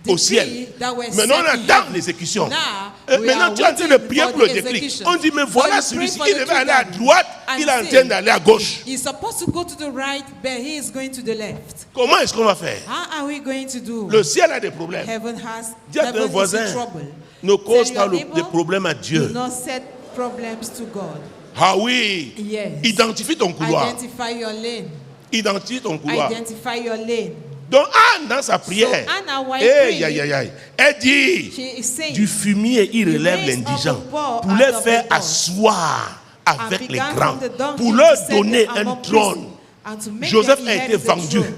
au ciel. that were Maintenant, on set in attend heaven. l'exécution. Now, Et we maintenant, are tu es en train de waiting prier for pour le the déclic. execution. On dit, mais So voilà you celui-ci, pray il for the devait aller à trigger. droite, And il est en say, train d'aller à gauche. He's supposed to go to the right, but he is going to the left. Comment est-ce qu'on va faire? How are we going to do? Le ciel a des problèmes. Heaven has Dis à ton heaven is voisin, in trouble. ne cause Tell pas your neighbor, des problèmes à Do Dieu. not set problems to God. Ah oui. Yes. Identifie ton couloir. Identify your lane. Identifie ton couloir. Identify your lane. Donc Anne, dans sa prière, So Anna, while hey, praying, aïe, aïe, aïe, elle dit, She is saying, du fumier, il relève raised l'indigent up the poor pour out les of faire the poor. asseoir avec and les began grands, from the dunghill pour to leur set donner them un among trône. priests, and to make Joseph them a été inherit the vendu throne.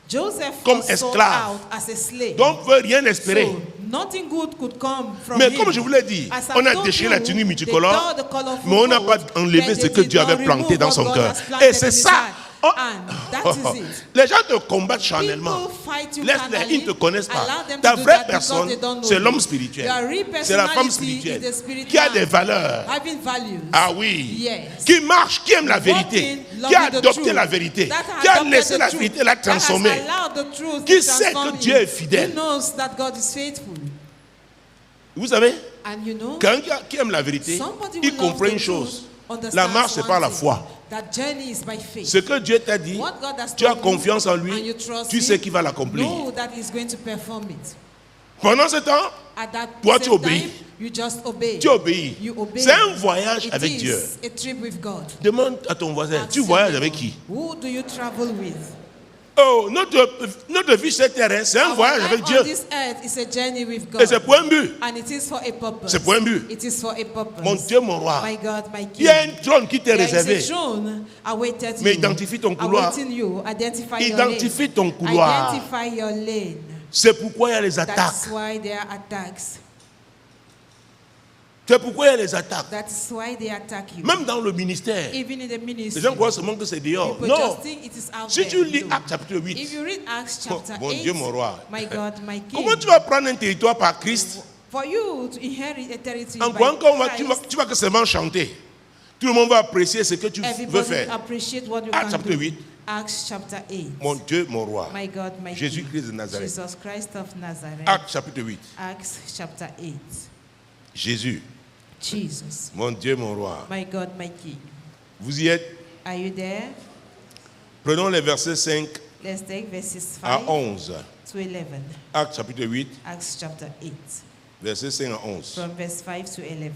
Joseph comme was sold esclave. out as a slave. Donc, on ne peut rien espérer. So, nothing good could come from Mais him. comme je vous l'ai dit, As I on a told déchiré you, la tunique they multicolore, tore the colorful mais on n'a pas coat, enlevé but ce they que did Dieu not avait planté remove dans what son God cœur. has planted Et c'est in his ça. heart. Oh. And that is it. Les gens te combattent charnellement. People fight you Laisse-les, carnally. ils ne te connaissent pas. Allow them Ta to do vraie that because personne, they don't know c'est you. l'homme spirituel. Your real C'est la femme personality spirituelle is the spirit qui a man. des valeurs. Having values. Ah oui. Yes. Qui marche, qui aime la vérité, Walking, qui a loving the adopté truth. la vérité, That has qui a adopted laissé the la truth. vérité la That has transformer, allowed the truth qui to sait transform que Dieu est fidèle. Who knows that God is faithful. Vous savez, And you know, quelqu'un qui aime la vérité, somebody il who comprend loves une the chose. truth understands La marche, c'est one par la thing, foi. That journey is by faith. Ce que Dieu t'a dit, What God has tu as told you, confiance en and lui, you trust tu him, sais qu'il va l'accomplir. know that he's going to perform it. Pendant ce temps, At that toi, same tu obéis. time, you just obey. Tu obéis. You obey. C'est un voyage It avec is Dieu. a trip with God. Demande à ton voisin, Ask tu your voyages neighbor, avec qui? Who do you travel with? Oh, notre vie sur terre, c'est un Our voyage life avec on Dieu. this earth is a journey with Et c'est God. pour un but. And it is for a purpose. C'est pour un but. It is for a purpose. Mon Dieu, mon roi. My God, my Il y a King. un trône qui t'est There is réservé. a throne awaited Mais you. identifie ton couloir. Awaiting you. Identify your Identifie lane. ton couloir. Identify your lane. C'est pourquoi il y a les attaques. That's why there are attacks. C'est pourquoi il y a les attaques. That's why they attack you. Même dans le ministère. Even in the Les ministry. gens croient seulement que c'est dehors. People Non. just think it is out Si there. tu lis No. Actes chapitre 8, If you read Acts chapter Mon 8, Dieu, mon roi. my God, my King, comment tu vas prendre un territoire par Christ for you to inherit a territory en by croyant que Christ, tu vas que seulement chanter? Tout le monde va apprécier ce que tu veux Everybody faire. appreciate what you Acts can chapitre do. 8. Acts chapter 8. Mon Dieu, mon roi. My God, my Jésus-Christ de King. Nazareth. Jesus Christ of Nazareth. Acts chapitre 8. Acts chapter 8. Jésus. Jesus. Mon Dieu, mon roi. My God, my King. Vous y êtes? Are you there? Prenons les versets 5 Let's take verses à 5 11. to 11. Actes chapitre 8, Acts chapter 8. versets 5 à 11. From verse 5 to 11.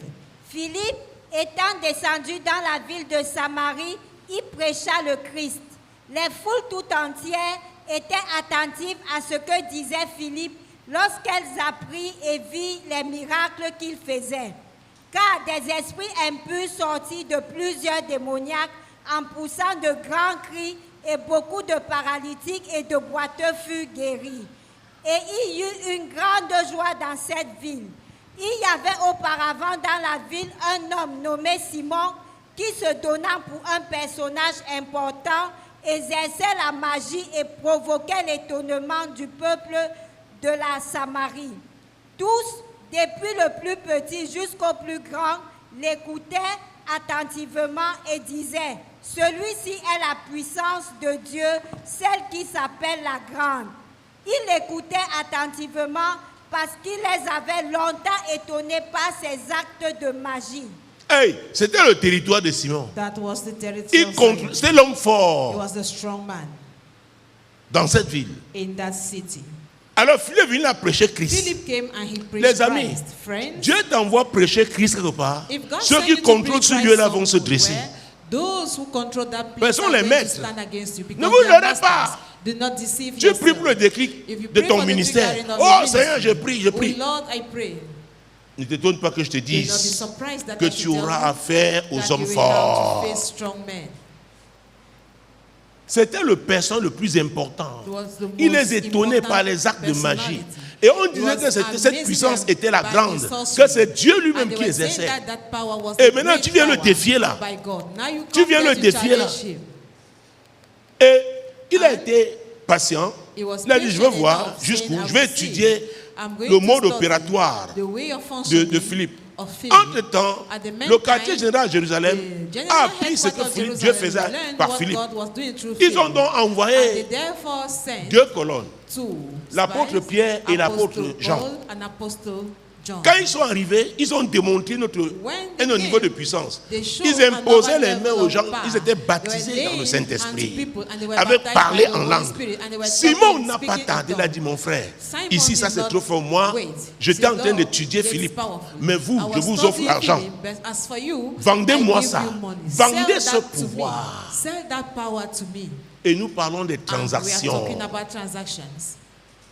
Philippe, étant descendu dans la ville de Samarie, y prêcha le Christ. Les foules tout entières étaient attentives à ce que disait Philippe lorsqu'elles apprirent et virent les miracles qu'il faisait. Car des esprits impurs sortis de plusieurs démoniaques en poussant de grands cris et beaucoup de paralytiques et de boiteux furent guéris. Et il y eut une grande joie dans cette ville. Il y avait auparavant dans la ville un homme nommé Simon qui, se donnant pour un personnage important, exerçait la magie et provoquait l'étonnement du peuple de la Samarie. Tous, depuis le plus petit jusqu'au plus grand, l'écoutaient attentivement et disaient: celui-ci est la puissance de Dieu, celle qui s'appelle la grande. Ils l'écoutaient attentivement parce qu'il les avait longtemps étonnés par ses actes de magie. Hey, c'était le territoire de Simon. That was the territory of Simon. C'était l'homme He fort was the strong man dans cette ville. in that city. Alors Philippe est venu à prêcher Christ. Philip came and he preached Les amis, Christ. Friends, Dieu t'envoie prêcher Christ quelque part. if God Ceux sent qui you to contrôlent preach ce Christ lieu-là vont se somewhere, dresser. those who control that Mais place sont are les going to maîtres. stand against you because Ne vous they are leurrez pas. masters. Do not deceive Tu yourself. pries pour le déclic If you de pray ton for the ministère. triggering of Oh your Seigneur, ministry, je prie, je oh prie. Lord, I pray. Ne t'étonne pas que je te Do not be dise surprised that que I tu should tell auras you affaire that aux you hommes will have to forts. face strong men. C'était le personne le plus important. It was the Il most les étonnait important par les actes de magie. personality. Et on It disait was que cette amazing puissance était la by grande, his sorcery. que c'est Dieu lui-même And they qui were saying exerçait. that power was Et the maintenant, great tu viens le power défier là. by God. Now you Tu come viens there le to défier là. challenge him. Et il a été patient. He was Il a dit, je veux patient voir enough, jusqu'où, saying, I je vais will see. étudier I'm going le to mode study opératoire the way of functioning de Philippe. of Philip. Entre-temps, At the meantime, le quartier général de Jérusalem the a general appris ce que headquarters of Dieu Jerusalem faisait learned par what Philippe. God was doing through Ils ont Philip. donc And they envoyé therefore sent 2 colonnes. two L'apôtre spies, Pierre et l'apôtre Apostle Jean. Paul and Apostle John. Quand ils sont arrivés, ils ont démontré When un they niveau de came, puissance. they showed Ils imposaient another les mains level aux of gens. power. Ils étaient They baptisés were dans le laying Saint-Esprit. hands to people and they were Avec baptized parler by the en Holy langue. Spirit and they were Simon talking, n'a pas speaking in tardé, il a tongues. dit, mon frère, Simon ici ça did c'est not trop fort. Moi, wait. j'étais He en train said, d'étudier "Lord, Philippe. it's powerful. Mais vous, I je was vous offre studying l'argent. Philip, but as for you, Vendez-moi I give ça. you money. Vendez Sell ce that to me. pouvoir. Sell that power to me. Et nous parlons des And we are transactions. talking about transactions.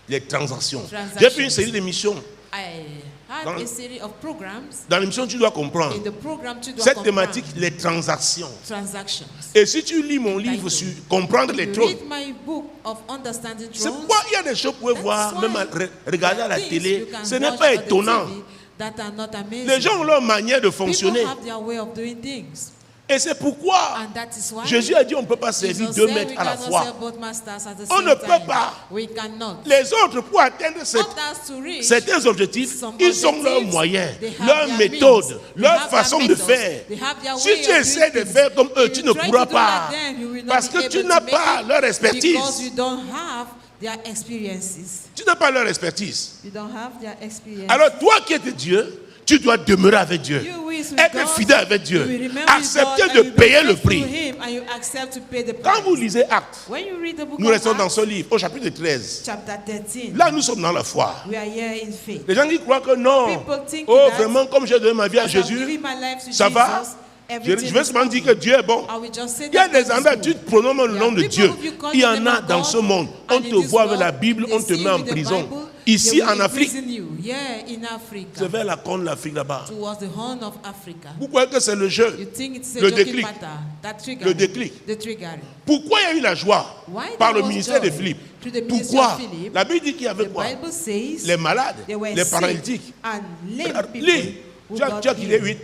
Les transactions. Transactions. J'ai fait une série d'émissions. I had Dans- a series of programs. Dans l'émission, tu dois comprendre. In the program, tu dois Cette comprendre thématique, les transactions. transactions. Et si tu lis mon livre sur comprendre les You trônes, read my book of understanding c'est thrones. pourquoi il y a des choses que vous pouvez That's voir, même à why regarder à la things télé. you can Ce n'est watch pas on the étonnant. TV that are not amazing. Les gens ont leur manière de fonctionner. People have their way of doing things. Et c'est pourquoi And that is why Jésus a dit on ne peut pas servir Jesus 2 said maîtres we à la cannot fois. serve both masters at the On same ne peut time. pas. We cannot. Les autres, pour atteindre Others to reach certains objectifs, some ils ont leurs objectives, moyens, they have leurs their méthodes, means, they leur have their façon de methods, faire. they have their Si way tu of essaies doing de things. faire comme eux, If tu you ne try to pourras do pas. like them, you will not Parce be que able tu to n'as make pas it leur Because expertise. you don't have their experiences. Tu n'as pas leur expertise. You don't have their experience. Alors toi qui es de Dieu, tu dois demeurer avec Dieu. You who is with Être God, fidèle avec you will Dieu. remember Accepter God and de you will payer be le faithful prix. to Him and you accept to pay the price. Quand vous lisez Actes, When you read the book nous of restons dans Acts, ce livre, au chapitre 13. chapter 13, Là, nous sommes dans la foi. we are here in faith. Les gens qui croient que non. People think Oh, that vraiment, comme j'ai donné ma vie à As I'm Jésus, giving my life to ça va. Jesus, Je everything vais is seulement dire que good. Dieu est bon. I will just say Il y a that des God is endroits, good. tu te prononces le nom de People, Dieu. if you call Il y the en name a of dans God, ce monde. On and te in this voit avec world, la Bible, they on te see met en with the prison. Bible, Ici, they will en Afrique, imprison you. Yeah, in Africa. c'est vers la corne de l'Afrique là-bas. Towards the horn of Africa. Vous croyez que c'est le jeu, You think it's a le joking déclic. matter? That trigger. Le déclic. The trigger. Pourquoi il y a eu la joie Why par there le was ministère de joy Philippe? through the ministry Pourquoi? of Philip? La Bible dit qu'il y avait The quoi? Bible says Les malades, they were les sick paralytiques. and lame people Lis. who Tu as got qu'il est healed. 8.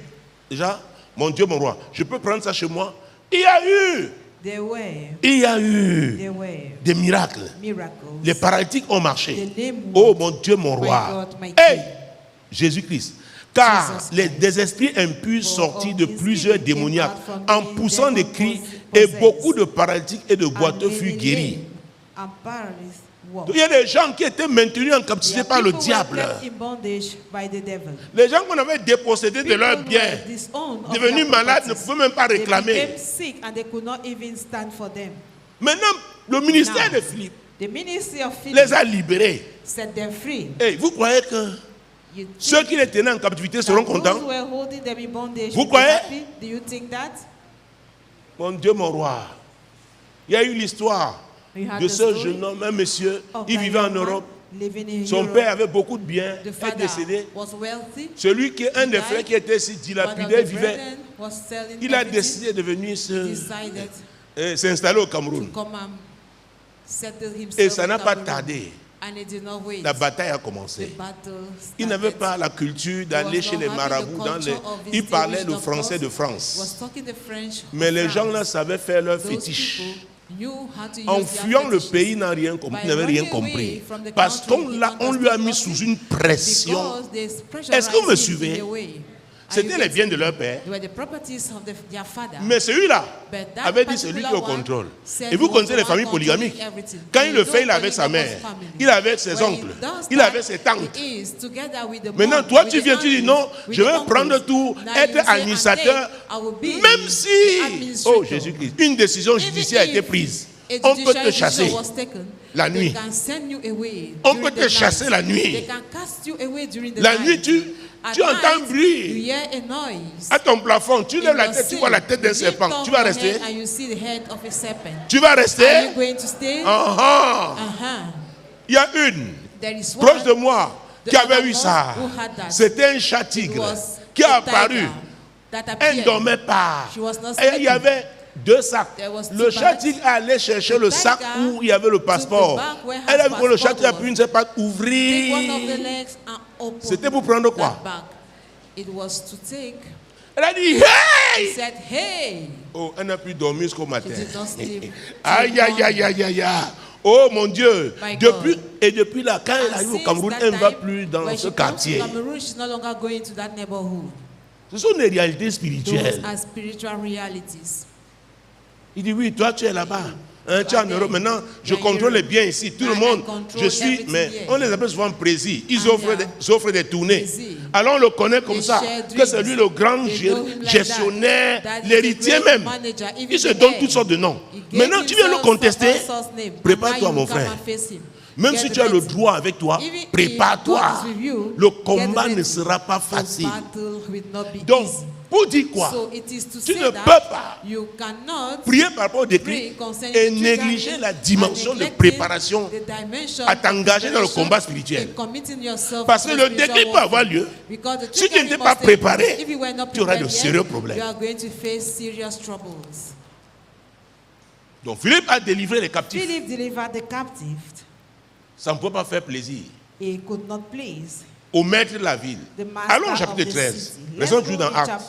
Déjà, mon Dieu, mon roi. Je peux prendre ça chez moi. Il y a eu There were des miracles. miracles. Les paralytiques ont marché. The lame Oh walked. mon Dieu, mon My roi. God, my Hey, King. Jésus-Christ. Car des esprits impurs sortis de plusieurs démoniaques, en poussant des cris, et beaucoup de paralytiques et de boiteux furent guéris. Il y a des gens qui étaient maintenus en captivité par le diable. Les gens qu'on avait dépossédés de leurs biens, devenus malades, ne pouvaient même pas réclamer. Maintenant, le ministère de Philippe les a libérés. Et vous croyez que ceux qui les tenaient en captivité seront contents? Vous croyez? Mon Dieu, mon roi, il y a eu l'histoire de ce jeune homme, un monsieur, il vivait en Europe. Son père avait beaucoup de biens, est décédé. Celui qui est un des frères qui était si dilapidé vivait. Il a décidé de venir s'installer au Cameroun. Et ça n'a pas tardé. La bataille a commencé. Il n'avait pas la culture d'aller chez les marabouts. Il parlait le français de France. Mais les gens là savaient faire leur fétiche. En fuyant le pays, il n'avait rien compris. Parce qu'on lui a mis sous une pression. Est-ce que vous me suivez? C'était les biens de leur père. Mais celui-là avait dit c'est lui qui est au contrôle. Et vous connaissez les familles polygamiques. Quand il le fait, il est avec sa mère. Il est avec ses oncles. Il est avec ses tantes. Maintenant, toi, tu viens, tu dis non, je vais prendre tout, être administrateur. Même si, oh Jésus-Christ, une décision judiciaire a été prise. On peut te chasser la nuit. On peut te chasser la nuit. La nuit, tu entends un bruit à ton plafond, tu lèves la tête, tu vois la tête d'un serpent. Tu vas rester? Tu vas rester? Il y a une proche de moi qui avait eu ça. C'était un chat tigre qui a apparu. Elle ne dormait pas. Et il y avait 2 sacs. Le chat tigre allait chercher le sac où il y avait le passeport. Elle a vu que le chat tigre a pu ne sait pas ouvrir. C'était pour prendre quoi? Elle a dit hey! Oh, elle n'a plus dormi jusqu'au matin. Aïe, aïe, aïe, aïe, aïe. Oh mon Dieu. Depuis là, quand elle arrive au Cameroun, elle ne va plus dans ce quartier. Ce sont des réalités spirituelles. Il dit oui, toi tu es là-bas. Tu es en Europe. Maintenant, je contrôle les biens ici. Tout le monde, je suis. Mais on les appelle souvent présis. Ils offrent des tournées. Alors on le connaît comme ça. Que c'est lui le grand gestionnaire, l'héritier même. Il se donne toutes sortes de noms. Maintenant, tu viens le contester. Prépare-toi, mon frère. Même si tu as le droit avec toi, prépare-toi. Le combat ne sera pas facile. Donc, pour dire quoi? Tu ne peux pas prier par rapport au décret et négliger la dimension de préparation à t'engager dans le combat spirituel. Parce que le décret peut avoir lieu. Si tu n'étais pas préparé, tu auras de sérieux problèmes. Donc Philippe a délivré les captifs. Ça ne peut pas faire plaisir au maître de la ville. Allons au chapitre 13. Restons toujours dans Actes.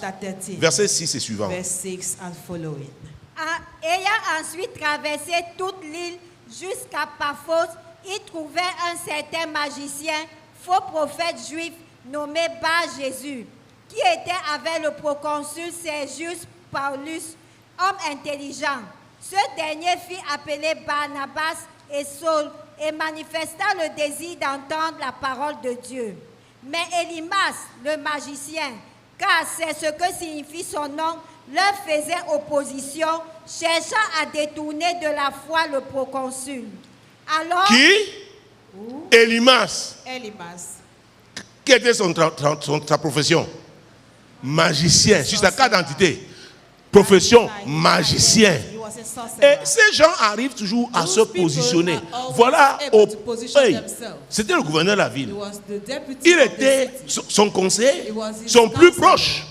Verset 6 et suivant. Ayant ensuite traversé toute l'île jusqu'à Paphos, il trouvait un certain magicien, faux prophète juif, nommé Bar-Jésus, qui était avec le proconsul Sergius Paulus, homme intelligent. Ce dernier fit appeler Barnabas et Saul et manifesta le désir d'entendre la parole de Dieu. Mais Élymas, le magicien, car c'est ce que signifie son nom, leur faisait opposition, cherchant à détourner de la foi le proconsul. Alors, qui? Élymas. Quelle était sa profession? Magicien, sur sa carte d'identité. Profession, magicien. Et ces gens arrivent toujours à se positionner. Voilà, c'était le gouverneur de la ville. Il était son conseiller, son plus proche.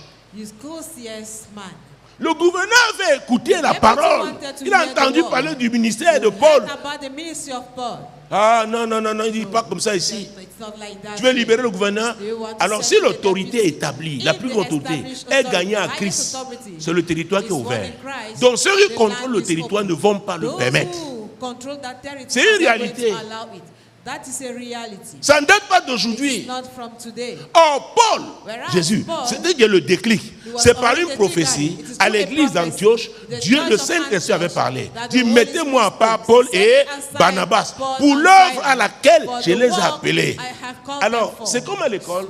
Le gouverneur avait écouté la parole. Il a entendu parler du ministère de Paul. Ah non, non, non, non, il ne dit pas comme ça ici. Tu veux libérer le gouverneur? Alors si l'autorité est établie, la plus grande autorité est gagnée à Christ, c'est le territoire qui est ouvert. Donc ceux qui contrôlent le territoire ne vont pas le permettre. C'est une réalité. That is a reality. Ça ne date pas d'aujourd'hui. It's not from today. Or, Paul, Whereas Jésus, Paul, c'était le déclic. C'est par une prophétie à l'église d'Antioche, Dieu, le Saint-Esprit avait parlé. Dit, mettez-moi à part Paul et Barnabas pour l'œuvre à laquelle je les ai appelés. Alors, c'est comme à l'école,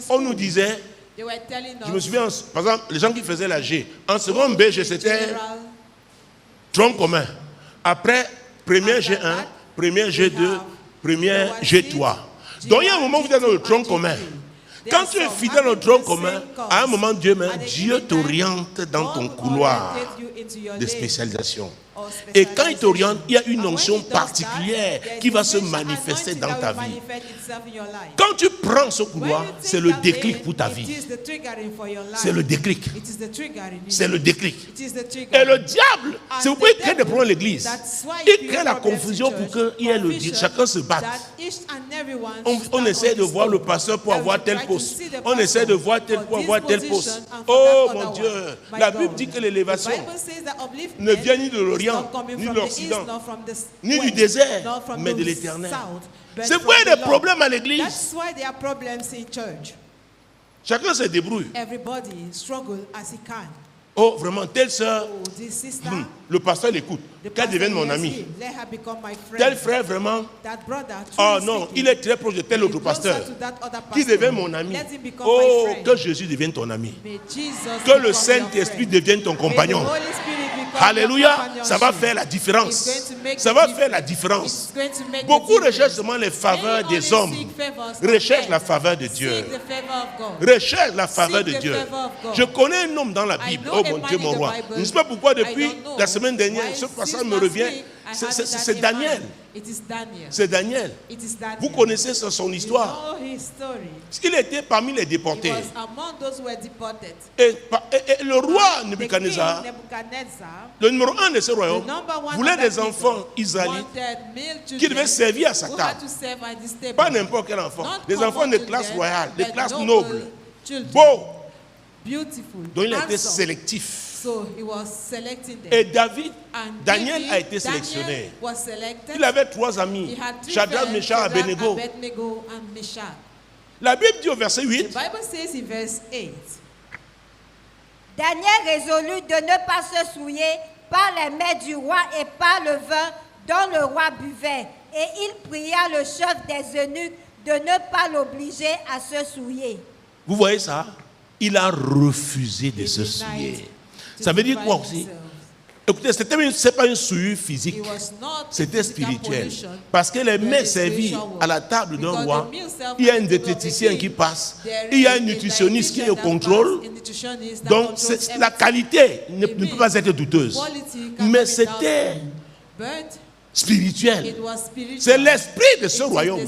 on nous disait, je me souviens, par exemple, les gens qui faisaient la G, en second B, c'était tronc commun. Après, premier G1, premier G2, premier G3. Donc il y a un moment où vous êtes dans le tronc commun. Quand tu es fidèle au tronc commun, à un moment, Dieu t'oriente dans ton couloir de spécialisation. Et quand il t'oriente, il y a une onction particulière qui va se manifester dans ta vie. Quand tu prends ce couloir, c'est le déclic pour ta vie. C'est le déclic. C'est le déclic. Et le diable, c'est pourquoi il crée des problèmes à l'église. Il crée la confusion pour qu'il y ait le diable. Chacun se batte. On essaie de voir le pasteur pour avoir tel poste. On essaie de voir tel pour avoir tel poste. Oh mon Dieu. La Bible dit que l'élévation ne vient ni de l'Orient, ni de l'Occident, ni du désert, mais de l'Éternel. C'est pourquoi il y a des problèmes à l'église. Chacun se débrouille. Oh, vraiment, telle sœur, le pasteur l'écoute. Qu'elle devienne mon ami. Tel frère, vraiment, oh non, il est très proche de tel autre pasteur. Qui devient mon ami. Oh, que Jésus devienne ton ami. Que le Saint-Esprit devienne ton compagnon. Alléluia, ça va faire la différence. Ça va faire la différence. Beaucoup recherchent seulement les faveurs des hommes. Recherchent la faveur de Dieu. Recherchent la faveur de Dieu. Je connais un homme dans la Bible. Oh mon Dieu, mon roi. Je ne sais pas pourquoi depuis la semaine dernière, ce passage me revient. C'est Daniel. C'est Daniel. Vous connaissez son histoire. Il était parmi les déportés. Et le roi Nebuchadnezzar, le numéro 1 de ce royaume, voulait des enfants israélites qui devaient servir à sa table. Pas n'importe quel enfant. Des enfants de classe royale, de classe noble, beaux. Donc il a été sélectif. Et Daniel a été sélectionné. Il avait 3 amis, Shadrach, Meshach et Abednego. La Bible dit au verset 8, Daniel résolut de ne pas se souiller par les mets du roi et par le vin dont le roi buvait. Et il pria le chef des eunuques de ne pas l'obliger à se souiller. Vous voyez ça? Il a refusé de se souiller. Ça veut dire quoi aussi? Écoutez, ce n'est pas une souillure physique, c'était spirituel. Parce que les mets servis à la table d'un roi, il y a un diététicien qui passe, il y a un nutritionniste qui est au contrôle. Donc la qualité ne peut pas être douteuse. Mais c'était spirituel. C'est l'esprit de ce royaume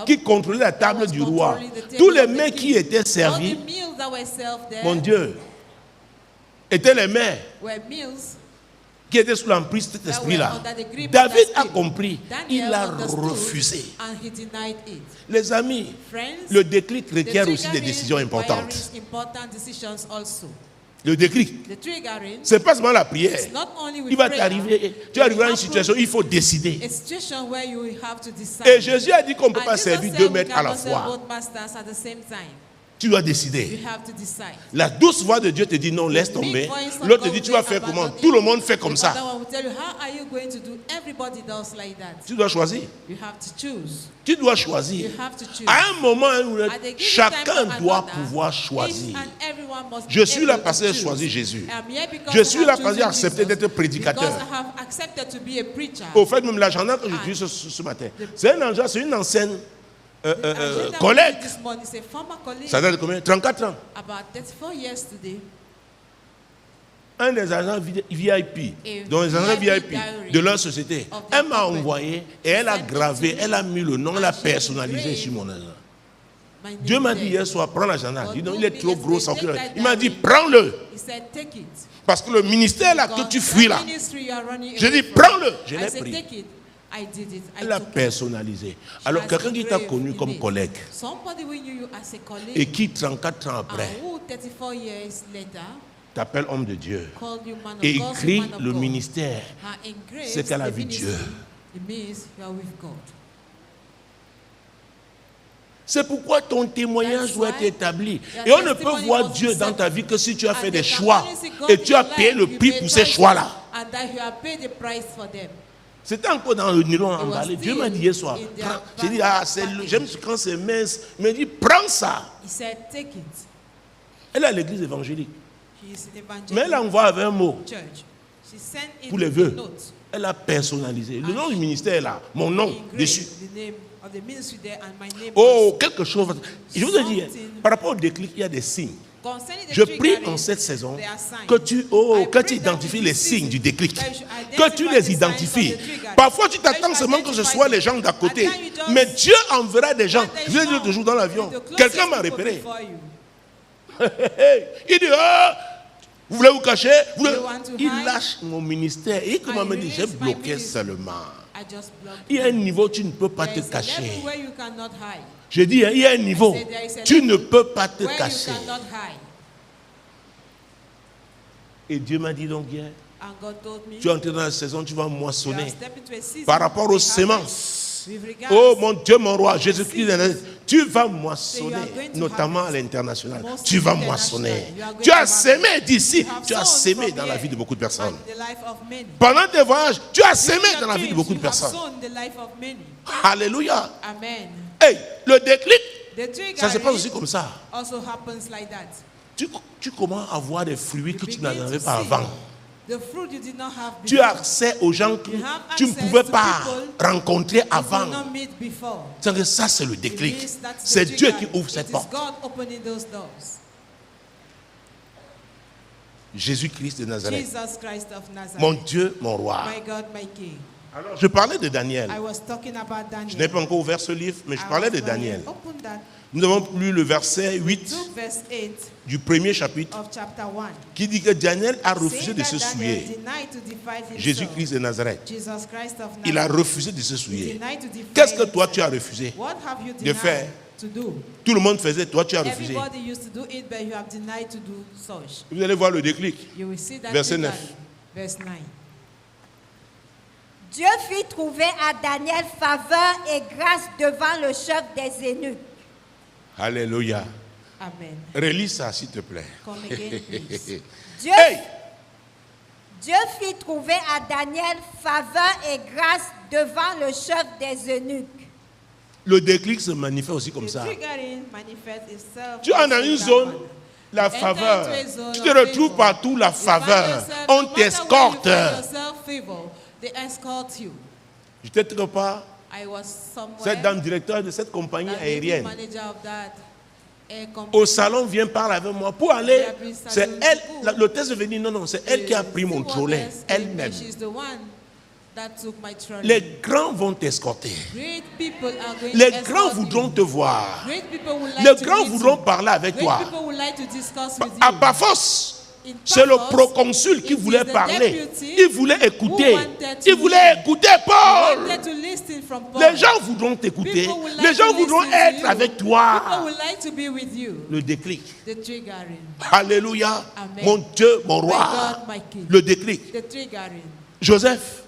qui contrôlait la table du roi. Tous les mets qui étaient servis, mon Dieu, étaient les mets qui étaient sous l'emprise de cet esprit-là. David a compris, il a refusé. Les amis, le déclic requiert aussi des décisions importantes. Le déclic, ce n'est pas seulement la prière. Il va t'arriver, tu arriveras à une situation où il faut décider. Et Jésus a dit qu'on ne peut pas servir 2 maîtres à la fois. Tu dois décider. La douce voix de Dieu te dit non, laisse tomber. L'autre te dit tu vas faire comment? Tout le monde fait comme ça. Tu dois choisir. Tu dois choisir. À un moment où chacun doit pouvoir choisir. Je suis là parce que j'ai choisi Jésus. Je suis là parce que j'ai accepté d'être prédicateur. Au fait, même l'agenda que j'utilise ce matin, c'est un agenda, c'est une ancienne collègue. Ça date de combien? 34 ans. Un des agents VIP, donc les agents VIP de leur société, elle m'a envoyé et elle a gravé, elle a mis le nom, elle a personnalisé sur mon agent. Dieu m'a dit hier soir, prends l'agenda. Il est trop gros. Il m'a dit, prends-le. Parce que le ministère là que tu fuis là, je dis, prends-le. Je l'ai pris. Elle l'a personnalisé. Alors quelqu'un qui t'a connu comme collègue et qui 34 ans après t'appelle homme de Dieu et écrit le ministère, c'est qu'elle a vu Dieu. C'est pourquoi ton témoignage doit être établi. Et on ne peut voir Dieu dans ta vie que si tu as fait des choix et tu as payé le prix pour ces choix-là. C'était encore dans le nylon emballé. Dieu m'a dit hier soir, j'ai dit, j'aime quand c'est mince. Il m'a dit, prends ça. Elle est à l'église évangélique. Mais elle envoie avec un mot pour les vœux. Elle a personnalisé. Le nom du ministère est là, mon nom dessus. Oh, quelque chose. Je vous ai dit, par rapport au déclic, il y a des signes. Je prie en cette saison que tu identifies les signes du déclic. Que tu les identifies. Parfois, tu t'attends seulement que ce soit les gens d'à côté. Mais Dieu enverra des gens. Je vous ai dit l'autre jour dans l'avion, quelqu'un m'a repéré. Il dit, vous voulez vous cacher? Il lâche mon ministère. Et comment me dit, j'ai bloqué seulement. Il y a un niveau, tu ne peux pas te cacher. Je dis, il y a un niveau, tu ne peux pas te cacher. Et Dieu m'a dit donc hier, tu es entré dans la saison, tu vas moissonner. Par rapport aux semences. Oh mon Dieu, mon roi, Jésus-Christ, tu vas moissonner, notamment à l'international. Tu vas moissonner. Tu as sémé d'ici, tu as sémé dans la vie de beaucoup de personnes. Pendant tes voyages, tu as sémé dans la vie de beaucoup de personnes. Alléluia. Amen. Hey, le déclic, ça se passe aussi comme ça. Tu commences à voir des fruits que tu n'en avais pas avant. Tu as accès aux gens que tu ne pouvais pas rencontrer avant. Ça, c'est le déclic. C'est Dieu qui ouvre cette porte. Jésus-Christ de Nazareth. Mon Dieu, mon roi. Alors, je parlais de Daniel. Je n'ai pas encore ouvert ce livre, mais je parlais de Daniel. Nous avons lu le verset 8 du premier chapitre qui dit que Daniel a refusé de se souiller. Jésus-Christ de Nazareth. Il a refusé de se souiller. Qu'est-ce que toi tu as refusé de faire? Tout le monde faisait, toi tu as refusé. Vous allez voir le déclic. Verset 9. Dieu fit trouver à Daniel faveur et grâce devant le chef des eunuques. Alléluia. Amen. Relis ça, s'il te plaît. Dieu fit trouver à Daniel faveur et grâce devant le chef des eunuques. Le déclic se manifeste aussi comme ça. Tu es dans une zone, la faveur. Tu te retrouves partout, la faveur. On t'escorte. J'étais quelque part. Cette dame directeur de cette compagnie aérienne. Au salon, vient parler avec moi pour aller. C'est elle, l'hôtesse est venue. Non, c'est elle qui a pris mon trolley, elle-même. Les grands vont t'escorter. Les grands voudront te voir. Les grands voudront parler avec toi. À Paphos, c'est le proconsul qui voulait parler. Il voulait écouter. Il voulait écouter Paul. Les gens voudront t'écouter. Les gens voudront être avec toi. Le déclic. Alléluia. Mon Dieu, mon roi. Le déclic. Joseph.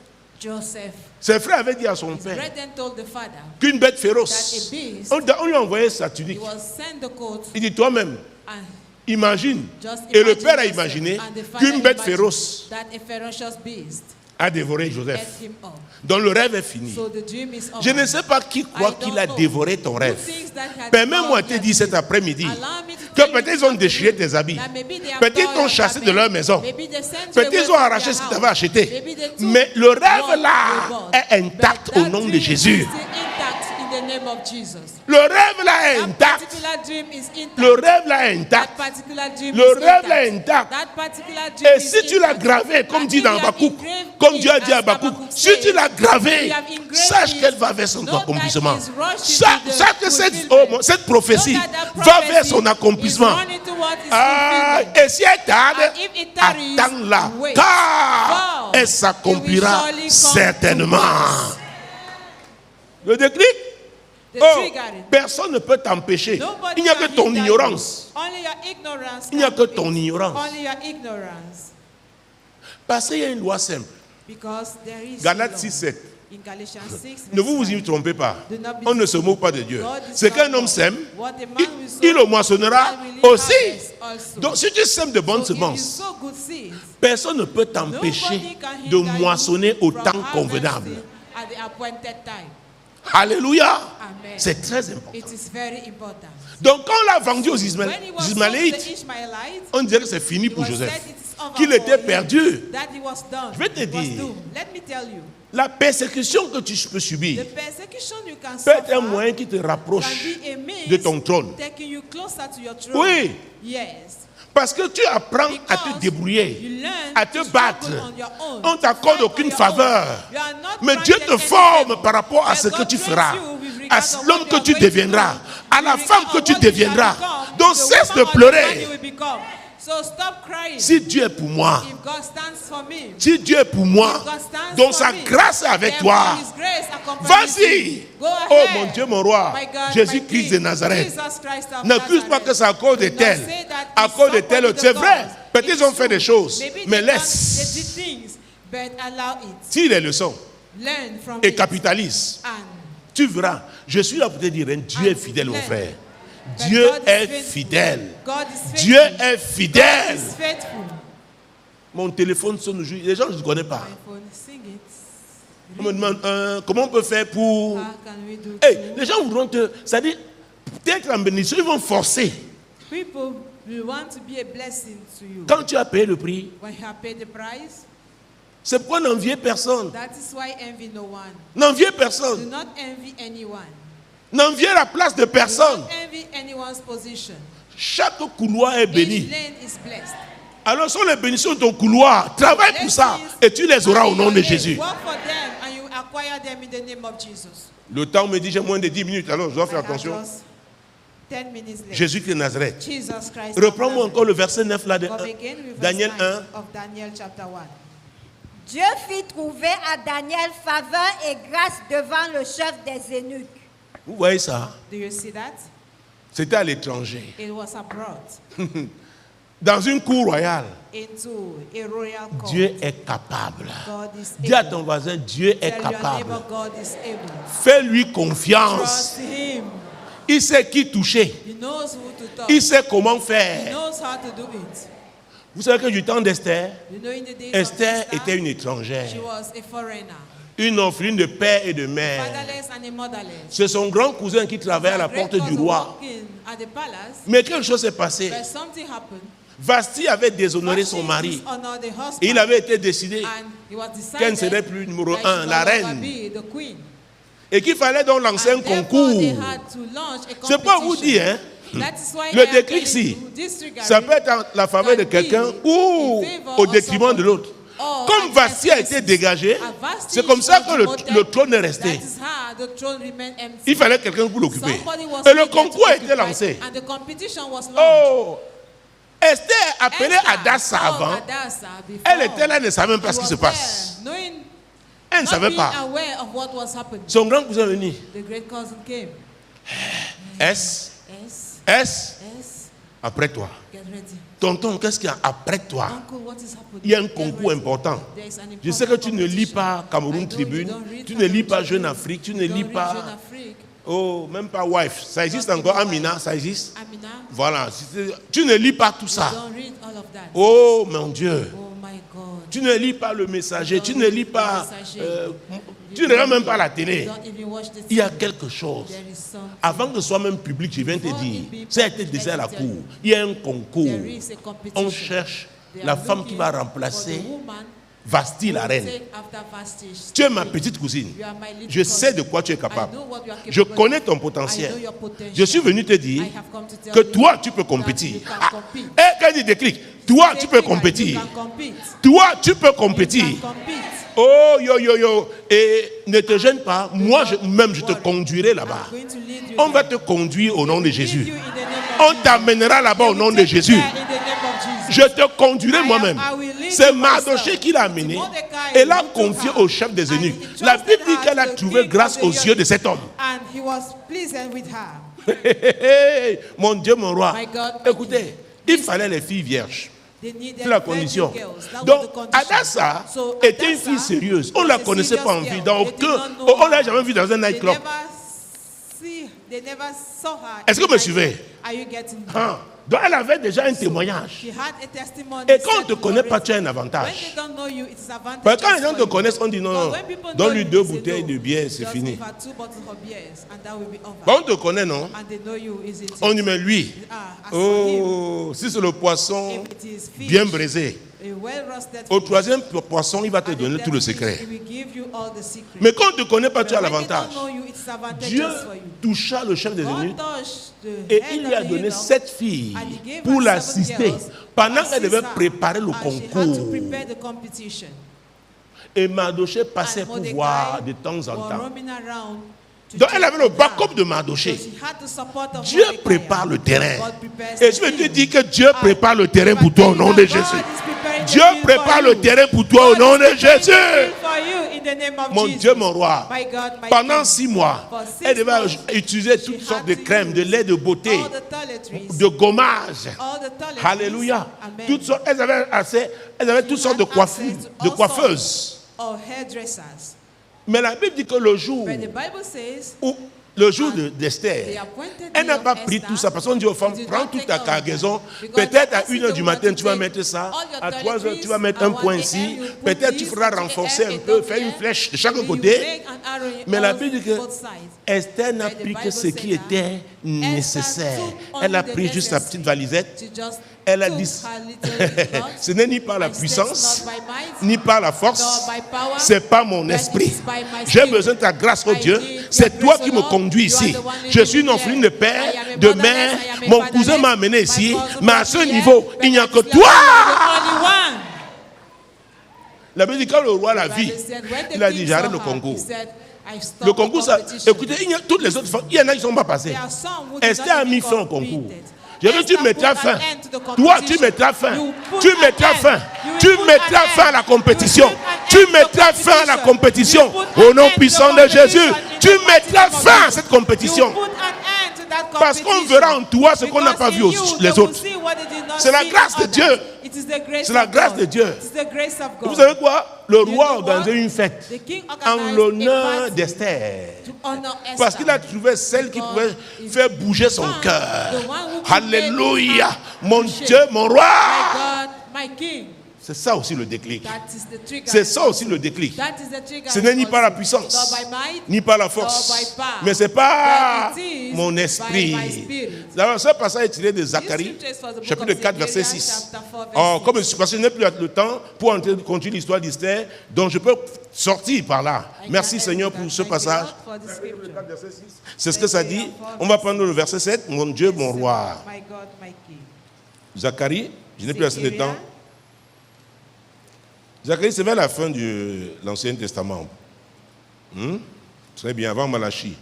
Ses frères avaient dit à son père qu'une bête féroce. On lui a envoyé sa tunique. Il dit toi-même. Imagine, et le père a imaginé qu'une bête féroce a dévoré Joseph. Donc le rêve est fini. Je ne sais pas qui croit qu'il a dévoré ton rêve. Permets-moi de te dire cet après-midi que peut-être ils ont déchiré tes habits. Peut-être ils t'ont chassé de leur maison. Peut-être ils ont arraché ce que tu avais acheté. Mais le rêve là est intact au nom de Jésus. Le rêve là est intact. Le rêve là est intact. Le rêve là est intact. Et si tu l'as gravé, comme dit dans Habakkuk, comme Dieu a dit à Habakkuk, si tu l'as gravé, sache qu'elle va vers son accomplissement. Sache que cette prophétie va vers son accomplissement. Et si elle tarde, attends-la, car elle s'accomplira certainement. Le déclic? Personne ne peut t'empêcher. Il n'y a que ton ignorance. Il n'y a que ton ignorance. Parce qu'il y a une loi simple. Galates 6:7. In Galatians 6, Ne vous y trompez pas. On ne se moque pas de Dieu. Ce qu'un homme sème, il le moissonnera aussi. Donc si tu sèmes de bonnes semences, personne ne peut t'empêcher de moissonner au temps convenable. Alléluia. C'est très important. Donc quand on l'a vendu aux Ismaélites, on dirait que c'est fini pour Joseph, qu'il était perdu. Je vais te dire, la persécution que tu peux subir peut être un moyen qui te rapproche de ton trône. Oui. Parce que tu apprends à te débrouiller, à te battre. On ne t'accorde aucune faveur. Mais Dieu te forme par rapport à ce que tu feras, à l'homme que tu deviendras, à la femme que tu deviendras. Donc cesse de pleurer. Si Dieu est pour moi, si Dieu est pour moi, donc sa grâce est avec toi. Vas-y. Oh mon Dieu, mon roi, Jésus-Christ de Nazareth. N'accuse pas que c'est à cause de tel. À cause de tel. C'est vrai. Peut-être qu'ils ont fait des choses. Mais laisse. Tire les leçons. Et capitalise. Tu verras. Je suis là pour te dire, Dieu est fidèle, mon frère. Dieu est fidèle. Dieu est fidèle. Mon téléphone sonne aujourd'hui. Les gens ne se connaissent pas. On me demande comment on peut faire pour... Hey, les gens voudront te... C'est-à-dire, peut-être en bénédiction, ils vont forcer. Quand tu as payé le prix, c'est pourquoi n'enviez personne. N'enviez personne. N'enviez la place de personne. Chaque couloir est béni. Alors, sur les bénédictions de ton couloir, travaille pour ça et tu les auras au nom de Jésus. Le temps me dit j'ai moins de 10 minutes, alors je dois faire attention. Jésus-Christ de Nazareth. Reprends-moi encore le verset 9 là de Daniel 1. Dieu fit trouver à Daniel faveur et grâce devant le chef des eunuques. Vous voyez ça? Do you see that? C'était à l'étranger. It was abroad. Dans une cour royale. Into a royal court. Dieu est capable. God is Dis à able. ton voisin, Dieu est Tell your capable. neighbor, God is able. Fais-lui confiance. Trust him. Il sait qui toucher. He knows who to touch. Il sait comment He faire. knows how to do it. Vous savez que du temps d'Esther, You know, in the days Esther of était une she étrangère. was a foreigner. Une orpheline de père et de mère. Fatherless and a motherless. C'est son grand cousin qui travaillait à la Her great porte du cousin roi. working at the palace, Mais quelque chose s'est passé. but something happened. Vasti avait déshonoré son Vashti mari. dishonored the husband, Et il avait été décidé and it was qu'elle ne decided serait plus numéro that she 1, would la no longer reine. be the queen. Et qu'il fallait donc lancer un And therefore, concours. they had to launch a C'est pas vous competition. dire, hein? That is why Le I am déclic, telling si. you, disregard Ça peut être en la faveur de can quelqu'un be ou in favor au of détriment de someone. l'autre. Or Comme Vasti a été dégagé, c'est comme ça que le trône est resté. That is how the throne remained empty. Il fallait quelqu'un pour l'occuper. Somebody was Et le needed to concours a été occupy, lancé. and the competition was launched. Oh! Esther appelait Esther Adassa called avant. Hadassah before. Elle était là, elle ne savait même pas She ce qui was se passe. there, knowing, Elle ne not savait being pas. aware of what was happening. Son grand cousin est venu. The great cousin came. S, S, S, S, après toi. get ready. Tonton, qu'est-ce qu'il y a après toi? Uncle, what is happening? Il y a un Get concours ready. important. There is an Je sais que important tu ne lis competition. pas I Cameroun know you Tribune, don't read tu ne lis Cameroun pas Jeune Tribune. Afrique, tu You ne don't lis read pas, Jeune Afrique. oh, même pas Wife. Ça existe Don't encore, read Amina, Wife. ça existe. Amina, Voilà, tu ne lis pas tout you ça. don't read all of that. Oh mon Dieu, Oh my God. tu ne lis pas le messager, tu ne lis pas, tu ne regardes même pas la télé. Don't even watch the Il y a TV. quelque chose. There is something. Avant que ce soit même public, je viens te dire, ça a été déjà à la cour. Il y a un concours. There is a competition. On cherche They la are femme qui va looking remplacer for the woman Vasti, la who reine. take after Vashti. Tu es ma petite cousine. You are my little Je sais de cousin. quoi tu es I capable. know what you are capable Je of. connais ton I potentiel. know your potential. Je suis venu te dire I have come to tell que you toi, tu peux that compétir. you can Ah, compete. et quand il déclic, toi, tu peux Take it that compétir. you can compete. Toi, tu peux You compétir. can compete. Oh, yo, yo, yo. Et ne te gêne pas. Moi, même, je te conduirai là-bas. I'm going to lead you On va there. te conduire au nom de Lead Jésus. you in the name of On Jesus. t'amènera là-bas au I nom will de take you Jésus. there in the name of Jesus. Je te conduirai moi-même. I will lead C'est you Mardoché myself. qui l'a amené Mordecai et l'a looked confié to her. au chef des And eunuques. he La trusted Bible dit her qu'elle a to the trouvé king grâce of the aux yeux de eunuchs. cet homme. And he was pleased with her. Mon Dieu, mon roi. My God, my Écoutez, il fallait les filles vierges. C'est la condition. Donc, Adassa était une fille sérieuse. On ne la connaissait pas en vie. On ne l'a jamais vue dans un nightclub. Est-ce que vous me suivez? Donc elle avait déjà un témoignage. Et quand on ne te connaît pas, tu as un avantage. Parce que quand les gens te connaissent, on dit non, donne-lui 2 bouteilles de bière, c'est fini. Bon, on te connaît, non? On dit mais lui, oh, si c'est le poisson bien braisé, au 3e poisson, il va te donner tout le secret. Mais quand on ne te connaît pas, tu as l'avantage. Dieu toucha le chef des eunuques et il lui a donné 7 filles pour l'assister pendant qu'elle devait préparer le concours. Et Mardoché passait pour voir de temps en temps. Donc elle avait le backup de Mardoché. Dieu prépare le terrain. Et je veux te dire que Dieu prépare le terrain pour toi au nom de Jésus. Dieu prépare le terrain pour toi au nom de Jésus. Mon Dieu, mon roi. Pendant 6 mois, elle devait utiliser toutes sortes de crèmes, de lait de beauté, de gommage. Alléluia. Elles avaient toutes sortes de coiffeuses. Mais la Bible dit que le jour d'Esther, elle n'a pas pris tout ça parce qu'on dit aux femmes, prends toute ta cargaison, peut-être à 1h du matin tu vas mettre ça, à 3h tu vas mettre un point ici, peut-être tu feras renforcer un peu, faire une flèche de chaque côté. Mais la Bible dit que Esther n'a pris que ce qui était nécessaire. Elle a pris juste sa petite valisette. Elle a dit, ce n'est ni par la puissance, ni par la force, c'est pas mon esprit. J'ai besoin de ta grâce, oh Dieu. C'est toi qui me conduis ici. Je suis une orpheline de père, de mère. Mon cousin m'a amené ici, mais à ce niveau, il n'y a que toi. La Bible dit quand le roi l'a vu, il a dit j'arrête le concours. Le concours, ça, écoutez, toutes les autres femmes, il y en a qui ne sont pas passées. Esther a mis fin au concours. Je veux que tu mettras fin. Toi, tu mettras fin. Tu mettras fin. Tu mettras fin à la compétition. Tu mettras fin à la compétition. Au nom puissant de Jésus. Tu mettras fin à cette compétition. Parce qu'on verra en toi ce qu'on n'a pas vu les autres. C'est la grâce de Dieu. C'est la grâce de Dieu. Vous savez quoi? Le roi a organisé une fête en l'honneur d'Esther. Parce qu'il a trouvé celle qui pouvait faire bouger son cœur. Alléluia. Mon Dieu, mon roi. C'est ça aussi le déclic. C'est ça aussi le déclic. Ce n'est ni par la puissance, ni par la force, mais c'est par mon esprit. D'abord, ce passage est tiré de Zacharie, chapitre 4, verset 6. Oh, comme je n'ai plus le temps pour continuer l'histoire d'Esther, donc je peux sortir par là. Merci Seigneur pour ce passage. C'est ce que ça dit. On va prendre le verset 7. Mon Dieu, mon roi. Zacharie, je n'ai plus assez de temps. Zacharie, c'est vers la fin de l'Ancien Testament. Très bien, avant Malachie.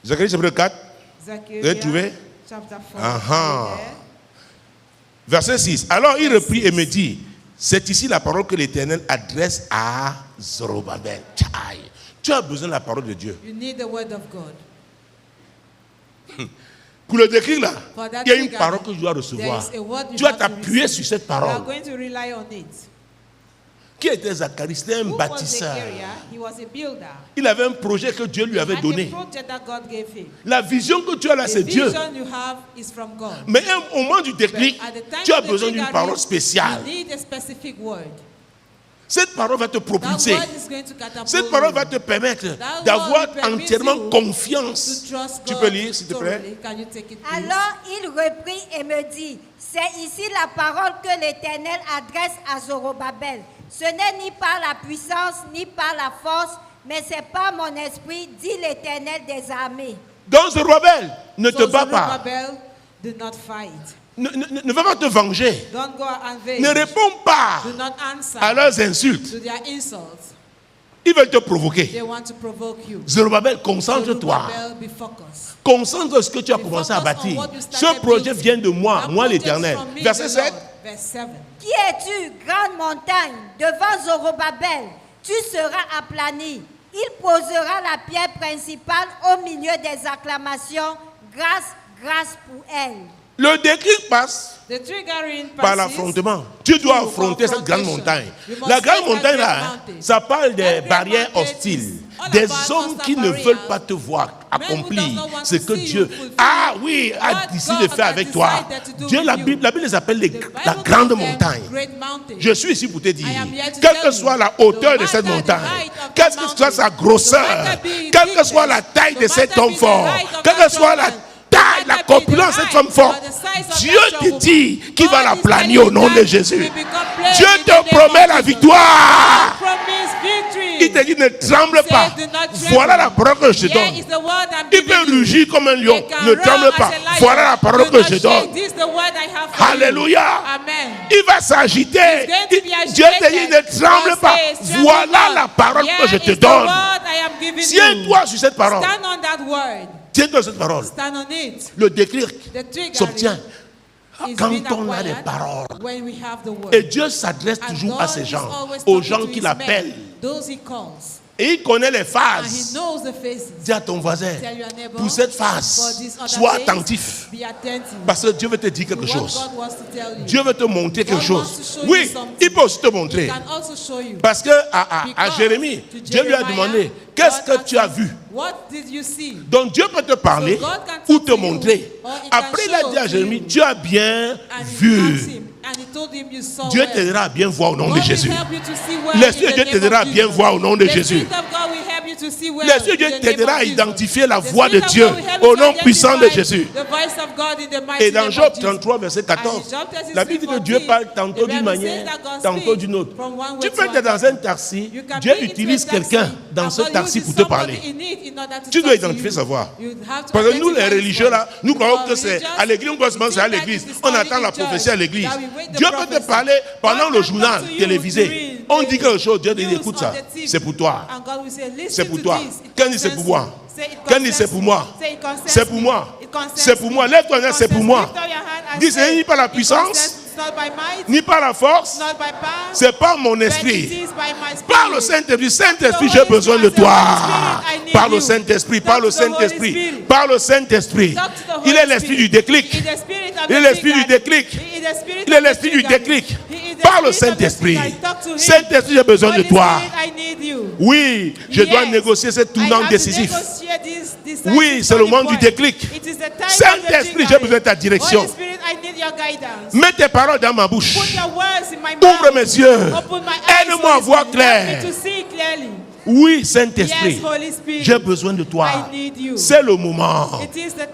Zacharie, chapitre 4. Vous avez trouvé? Verset 6. Alors il reprit et me dit, c'est ici la parole que l'Éternel adresse à Zorobabel. Tu as besoin de la parole de Dieu. You need the word of God. Pour le décrire là, il y a une parole que je dois recevoir. Tu dois t'appuyer sur cette parole. Qui était Zacharie? C'était un bâtisseur. Il avait un projet que Dieu lui avait donné. La vision que tu as là, c'est Dieu. Mais au moment du déclic, tu as besoin d'une parole spéciale. Cette parole va te propulser. Cette parole va te permettre d'avoir entièrement confiance. Tu peux lire, s'il te plaît? Alors il reprit et me dit, c'est ici la parole que l'Éternel adresse à Zorobabel. Ce n'est ni par la puissance, ni par la force, mais c'est par mon esprit, dit l'Éternel des armées. Donc Zorobabel, ne te bats pas. Ne va pas te venger. Ne réponds pas à leurs insultes. Ils veulent te provoquer. Zorobabel, concentre-toi. Concentre ce que tu as commencé à bâtir. Ce projet vient de moi, moi l'Éternel. Verset 7. Qui es-tu, grande montagne, devant Zorobabel? Tu seras aplani. Il posera la pierre principale au milieu des acclamations. Grâce, grâce pour elle. Le déclic passe The triggering par passes l'affrontement. Tu dois affronter cette grande montagne. La grande montagne là, ça parle des barrières hostiles, des hommes qui ne veulent pas te voir accomplir ce que Dieu a décidé de faire avec toi. Dieu, la Bible les appelle la grande montagne. Je suis ici pour te dire, quelle que soit la hauteur de cette montagne, quelle que soit sa grosseur, quelle que soit la taille de cet homme fort, quelle que soit la corpulence de cette femme forte, Dieu te dit qu'il va la planer au nom de Jésus. Dieu te promet la victoire. Il te dit ne tremble pas. Voilà la parole que je te donne. Il peut rugir comme un lion. Ne tremble pas. Voilà la parole que je te donne. Alléluia. Il va s'agiter. Dieu te dit ne tremble pas. Voilà la parole que je te donne. Tiens-toi sur cette parole. Tiens-toi sur cette parole. Le déclic s'obtient quand on a des paroles. Et Dieu s'adresse toujours à ces gens, aux gens qu'il appelle. Et il connaît les phases. Dis à ton voisin, pour cette phase, sois attentif. Parce que Dieu veut te dire quelque chose. Dieu veut te montrer quelque chose. Oui, il peut aussi te montrer. Parce que à Jérémie, Dieu lui a demandé, qu'est-ce que tu as vu? Donc Dieu peut te parler ou te montrer. Après il a dit à Jérémie, tu as bien vu. Dieu t'aidera à bien voir au nom de Jésus. L'Esprit de Dieu t'aidera à bien voir au nom de Jésus. L'Esprit de Dieu t'aidera à identifier la voix de Dieu au nom puissant de Jésus. Et dans Job 33, verset 14, la Bible dit que Dieu parle tantôt d'une manière, tantôt d'une autre. Tu peux être dans un taxi, Dieu utilise quelqu'un dans ce taxi pour te parler. Tu dois identifier sa voix. Parce que nous, les religieux, là, nous croyons que c'est à l'église, on pense que c'est à l'église. On attend la prophétie à l'église. Dieu peut te parler pendant le journal télévisé. On dit quelque chose, Dieu dit écoute ça, c'est pour toi. C'est pour toi. Quand dit c'est pour moi? Quand dit c'est pour moi? C'est pour moi. C'est pour moi. Lève-toi, c'est pour moi. Dis c'est ni par la puissance, ni par la force, c'est par mon esprit. Par le Saint-Esprit. Saint-Esprit, j'ai besoin de toi. Par le Saint-Esprit, par le Saint-Esprit, par le Saint-Esprit. Il est l'esprit du déclic. Il est l'esprit du déclic. Il est l'esprit du déclic. Par le Saint-Esprit. Saint-Esprit, j'ai besoin de toi. Oui, je dois négocier ce tournant décisif. Oui, c'est le moment du déclic. Saint-Esprit, j'ai besoin de ta direction. Mets tes paroles dans ma bouche. Ouvre mes yeux. Aide-moi à voir clair. Oui, Saint-Esprit, j'ai besoin de toi. C'est le moment.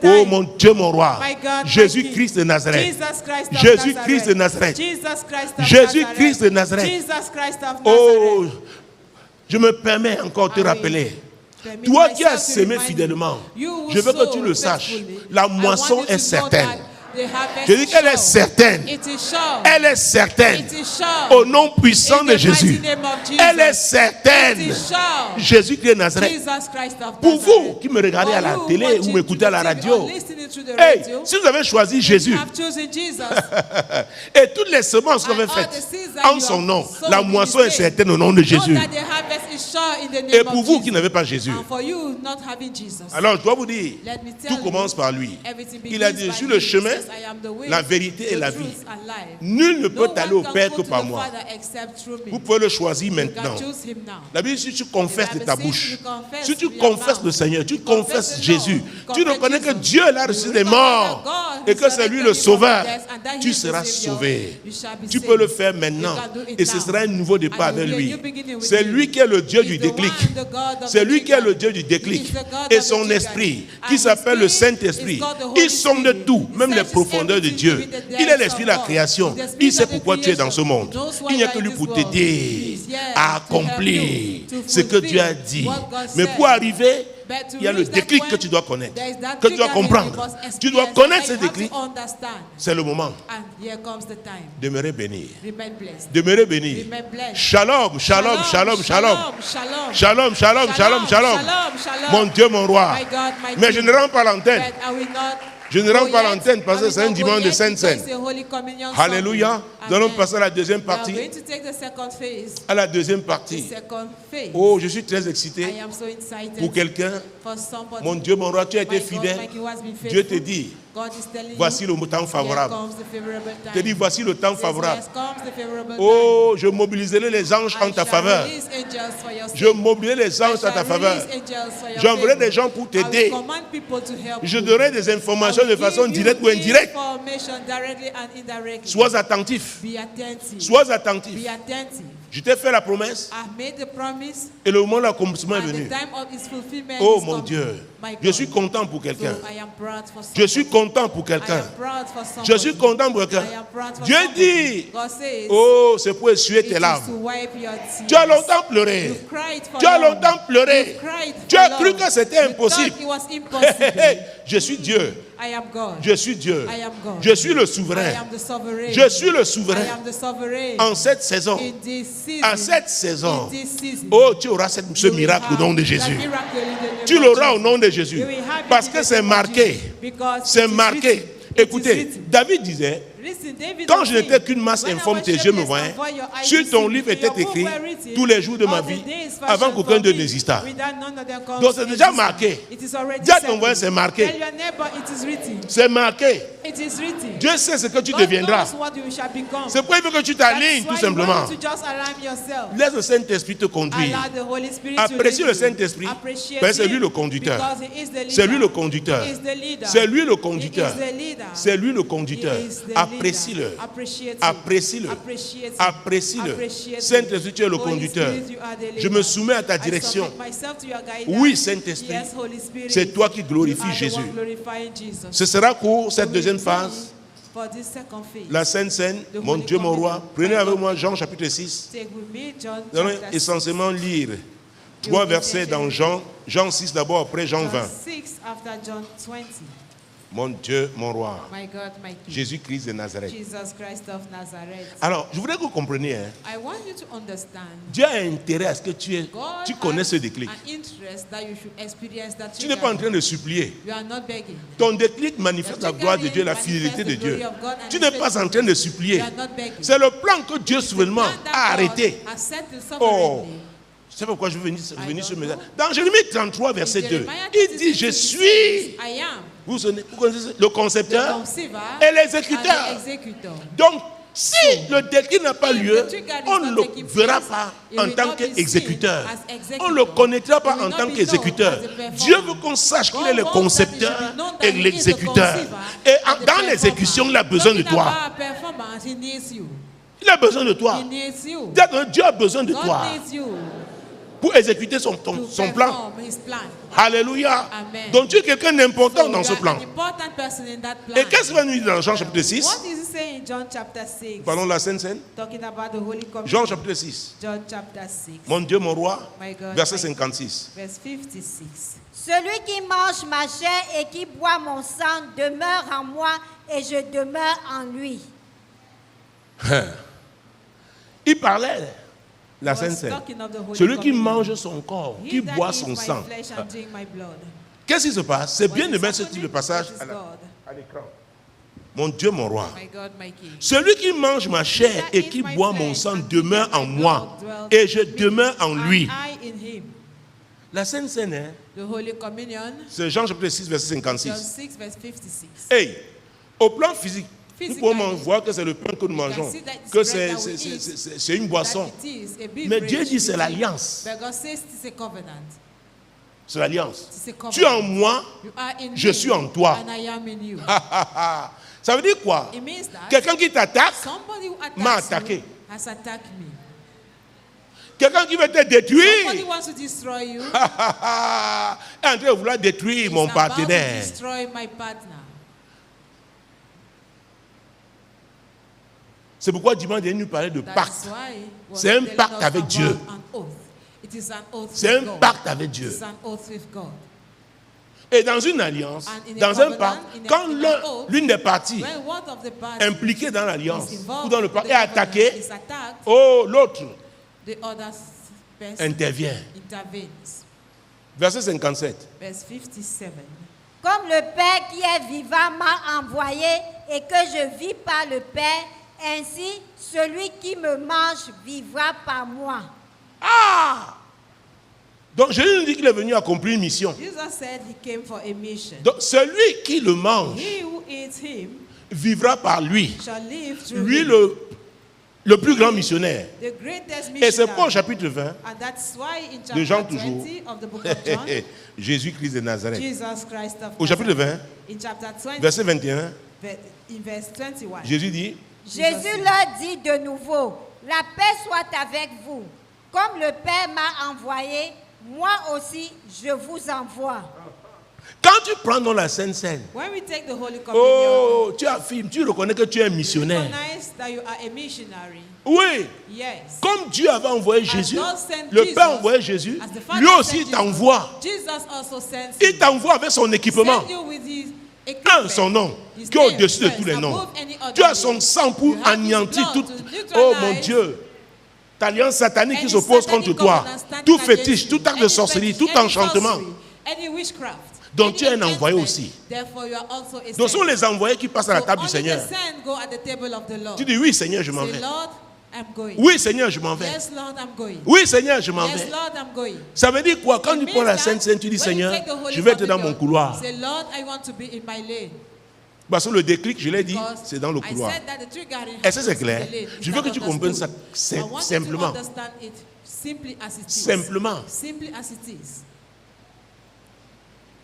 Oh mon Dieu, mon roi. Jésus-Christ de Nazareth. Jésus-Christ de Nazareth. Jésus-Christ de Nazareth. Oh, je me permets encore de te rappeler. Toi qui as semé fidèlement, je veux que tu le saches. La moisson est certaine. Je dis qu'elle est certaine. Elle est certaine. Au nom puissant de Jésus. Elle est certaine. Jésus-Christ de Nazareth. Pour vous qui me regardez à la télé ou m'écoutez à la radio, hey, si vous avez choisi Jésus et toutes les semences qu'on avait faites en son nom, la moisson est certaine au nom de Jésus. Et pour vous qui n'avez pas Jésus, alors je dois vous dire, tout commence par lui. Il a dit, je suis le chemin, la vérité et la vie. Nul ne peut aller au Père que par moi. Vous pouvez le choisir maintenant. La Bible dit, si tu confesses de ta bouche, si tu confesses le Seigneur, tu confesses Jésus, tu reconnais que Dieu est là ressuscité des morts et que c'est lui le sauveur, tu seras sauvé. Tu peux le faire maintenant et ce sera un nouveau départ avec lui. C'est lui qui est le Dieu du déclic. C'est lui qui est le Dieu du déclic. Et son esprit, qui s'appelle le Saint-Esprit, il sonde tout, même les profondeurs de Dieu. Il est l'esprit de la création. Il sait pourquoi tu es dans ce monde. Il n'y a que lui pour t'aider à accomplir ce que Dieu a dit. Mais pour arriver, il y a le déclic que tu dois connaître, que tu dois comprendre. Tu dois connaître ce déclic. C'est le moment. Demeurez béni. Demeurez béni. Shalom, shalom, shalom, shalom. Shalom, shalom, shalom, shalom. Mon Dieu, mon roi. Mais je ne rentre pas l'antenne. Je ne rentre pas l'antenne parce que c'est un dimanche de Sainte-Seine. Alléluia. Nous allons passer à la deuxième partie. À la deuxième partie. Oh, je suis très excité pour quelqu'un. Mon Dieu, mon roi, tu as été fidèle. Dieu te dit, voici le temps favorable. Je te dis, voici le temps favorable. Oh, je mobiliserai les anges en ta faveur. Je mobiliserai les anges en ta faveur. J'enverrai des gens pour t'aider. Je donnerai des informations de façon directe ou indirecte. Sois attentif. Sois attentif. Je t'ai fait la promesse. Et le moment de l'accomplissement est venu. Oh mon Dieu. Je suis content pour quelqu'un. Je suis content pour quelqu'un. Je suis content pour quelqu'un. Dieu dit, oh, c'est pour essuyer tes larmes. Tu as longtemps pleuré. Tu as longtemps pleuré. Tu as cru que c'était impossible. Je suis Dieu. Je suis Dieu. Je suis le souverain. Je suis le souverain. En cette saison. En cette saison. Oh, tu auras ce miracle au nom de Jésus. Tu l'auras au nom de Jésus. Parce que c'est marqué. C'est marqué. Écoutez, David disait, quand je n'étais qu'une masse informe, tes yeux me voyaient. Sur ton livre était écrit tous les jours de ma vie, avant qu'aucun d'eux n'existât. Donc c'est déjà marqué. Dis à ton voisin, c'est marqué. C'est marqué. Dieu sait ce que tu deviendras. C'est pourquoi il veut que tu t'alignes tout simplement. Laisse le Saint-Esprit te conduire. Apprécie le Saint-Esprit. C'est lui le conducteur. C'est lui le conducteur. C'est lui le conducteur. C'est lui le conducteur. Apprécie-le. Apprécie-le. Apprécie-le. Saint-Esprit, tu es le conducteur. Je me soumets à ta direction. Oui, Saint-Esprit. C'est toi qui glorifies Jésus. Ce sera pour cette deuxième phase. La Sainte Seine, mon Dieu, mon roi. Prenez avec moi Jean chapitre 6. Nous allons essentiellement lire 3 versets dans Jean. Jean 6 d'abord, après Jean 20. Mon Dieu, mon roi. Jésus-Christ de Nazareth. Alors, je voudrais que vous compreniez. Dieu a intérêt à ce que tu connaisses ce déclic. Tu n'es pas en train de supplier. Ton déclic manifeste la gloire de Dieu, la fidélité de Dieu. Tu n'es pas en train de supplier. C'est le plan que Dieu souverainement a arrêté. Oh. C'est pourquoi je veux venir sur mes... Dans Jérémie 33, verset 2, il dit, je suis... Vous connaissez le concepteur et l'exécuteur. Donc, si le déclic n'a pas lieu, on ne le verra pas en tant qu'exécuteur. On ne le connaîtra pas en tant qu'exécuteur. Dieu veut qu'on sache qu'il est le concepteur et l'exécuteur. Et dans l'exécution, il a besoin de toi. Il a besoin de toi. Dieu a besoin de toi pour exécuter son plan. Alléluia. Amen. Donc tu es quelqu'un d'important dans ce plan. Et qu'est-ce qu'il va nous dire dans Jean chapitre 6? Parlons de la Sainte Seine. Jean chapitre 6. Mon Dieu, mon roi. Verset 56. Celui qui mange ma chair et qui boit mon sang demeure en moi et je demeure en lui. Il parlait. La Sainte Seine. Celui qui mange son corps, qui boit son sang. Qu'est-ce qui se passe? C'est bien de mettre ce type de passage à l'écran. Mon Dieu, mon roi. Celui qui mange ma chair et qui boit mon sang demeure en moi et je demeure en lui. La Sainte Seine, c'est Jean chapitre 6, verset 56. Hey, au plan physique, nous pouvons voir que c'est le pain que nous mangeons, que c'est une boisson. Mais Dieu dit c'est l'alliance. C'est l'alliance. Tu es en moi, je suis en toi. Ça veut dire quoi? Quelqu'un qui t'attaque m'a attaqué. Quelqu'un qui veut te détruire est en train de vouloir détruire mon partenaire. C'est pourquoi dimanche dernier nous parlait de pacte. C'est un pacte avec Dieu. C'est un pacte avec Dieu. Et dans une alliance, dans un pacte, quand l'une des parties impliquée dans l'alliance ou dans le pacte est attaquée, oh, l'autre intervient. Verset 57. Comme le Père qui est vivant m'a envoyé et que je vis par le Père, Ainsi, celui qui me mange vivra par moi. Ah! Donc Jésus nous dit qu'il est venu accomplir une mission. Jesus said he came for a mission. Donc celui qui le mange He who eats him vivra par lui. shall live through Lui, him. le plus grand missionnaire. The greatest Et c'est pour au missionary. chapitre 20 And that's why in de Jean chapter toujours, 20 of the book of John, Jésus-Christ de Nazareth. Jesus Christ of Au chapitre Nazareth, 20, in chapter 20, verset 21, in verse 21, Jésus dit, Jésus leur dit de nouveau, la paix soit avec vous. Comme le Père m'a envoyé, moi aussi je vous envoie. quand tu prends dans la Sainte Seine, when we take the Holy Communion, oh, tu affirmes, tu reconnais que tu es un missionnaire. recognize that you are a missionary. Oui, Yes. comme Dieu avait envoyé Jésus, God sent le Jesus, Père a envoyé Jésus, as the Father lui aussi sent il Jesus, t'envoie. Jesus also sends Il you. t'envoie avec son équipement. Send you with his Un, equipment. son nom, His qui est name au-dessus de first, tous les noms. above any other Tu as name. son sang pour You have his anéantir blood tout. to neutralize Oh mon Dieu, ta alliance satanique qui any s'oppose satanic contre toi, covenant standing tout against fétiche, you, tout acte de any sorcellerie, fetish, tout any enchantement. sorcery, any witchcraft, Donc any tu es un envoyé enchantment. aussi. Therefore you are also a Donc ce sont sent. les envoyés qui passent à la So table du only Seigneur. the sent go at the table of the Lord. Tu dis oui Seigneur, je m'en Say, vais. Lord, I'm going. Oui Seigneur, je m'en vais. Yes, Lord, I'm going. Oui Seigneur, je m'en Yes, vais. Lord, I'm going. Ça veut dire quoi? Quand It tu means prends la that Sainte Seine, tu dis when you Seigneur, take the Holy je vais être dans Communion, mon couloir. Say, Lord, I want to be in my lane. Parce que le déclic, je l'ai dit, Because c'est dans le I couloir. said that the triggering Est-ce que c'est happens in clair? the lane. Je Is veux que that tu comprennes ça understood? I want you to simplement. understand it simply as it is. Simplement. Simply as it is.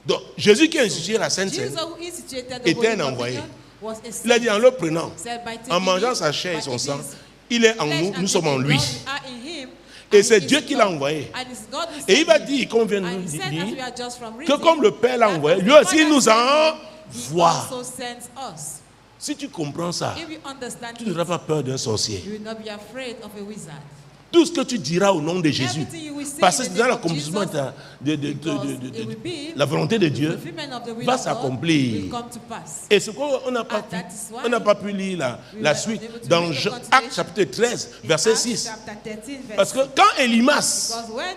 Donc Jésus qui a institué la Sainte Seine Jesus who instituted the était Holy un envoyé. Communion was a Il a dit en le prenant, said by taking en mangeant it, sa chair et by son eating sang, his il est en flesh nous, and nous sommes en his lui. blood, we are in him, Et and c'est he is Dieu in qui l'a God. envoyé. And it's God who Et il sent va him. dire, comme vient de And nous he said, as we dire, are just from que reading, comme le Père l'a that envoyé, as lui the aussi Father nous sent him, he envoie. also sends us. Si tu comprends ça, If you understand tu it, n'auras pas peur d'un sorcier. you will not be afraid of a wizard. Tout ce que tu diras au nom de Jésus, Everything you will say parce que in c'est the dans name of l'accomplissement Jesus, de la volonté de Dieu, fulfillment of the will va of God s'accomplir. will come to pass. Et c'est pourquoi on n'a pas, And that is why on n'a pas pu lire la were suite unable to dans read the Actes continuation. chapitre 13, In verset Acts 6. chapter 13, verse Parce que 6. quand Élymas Because when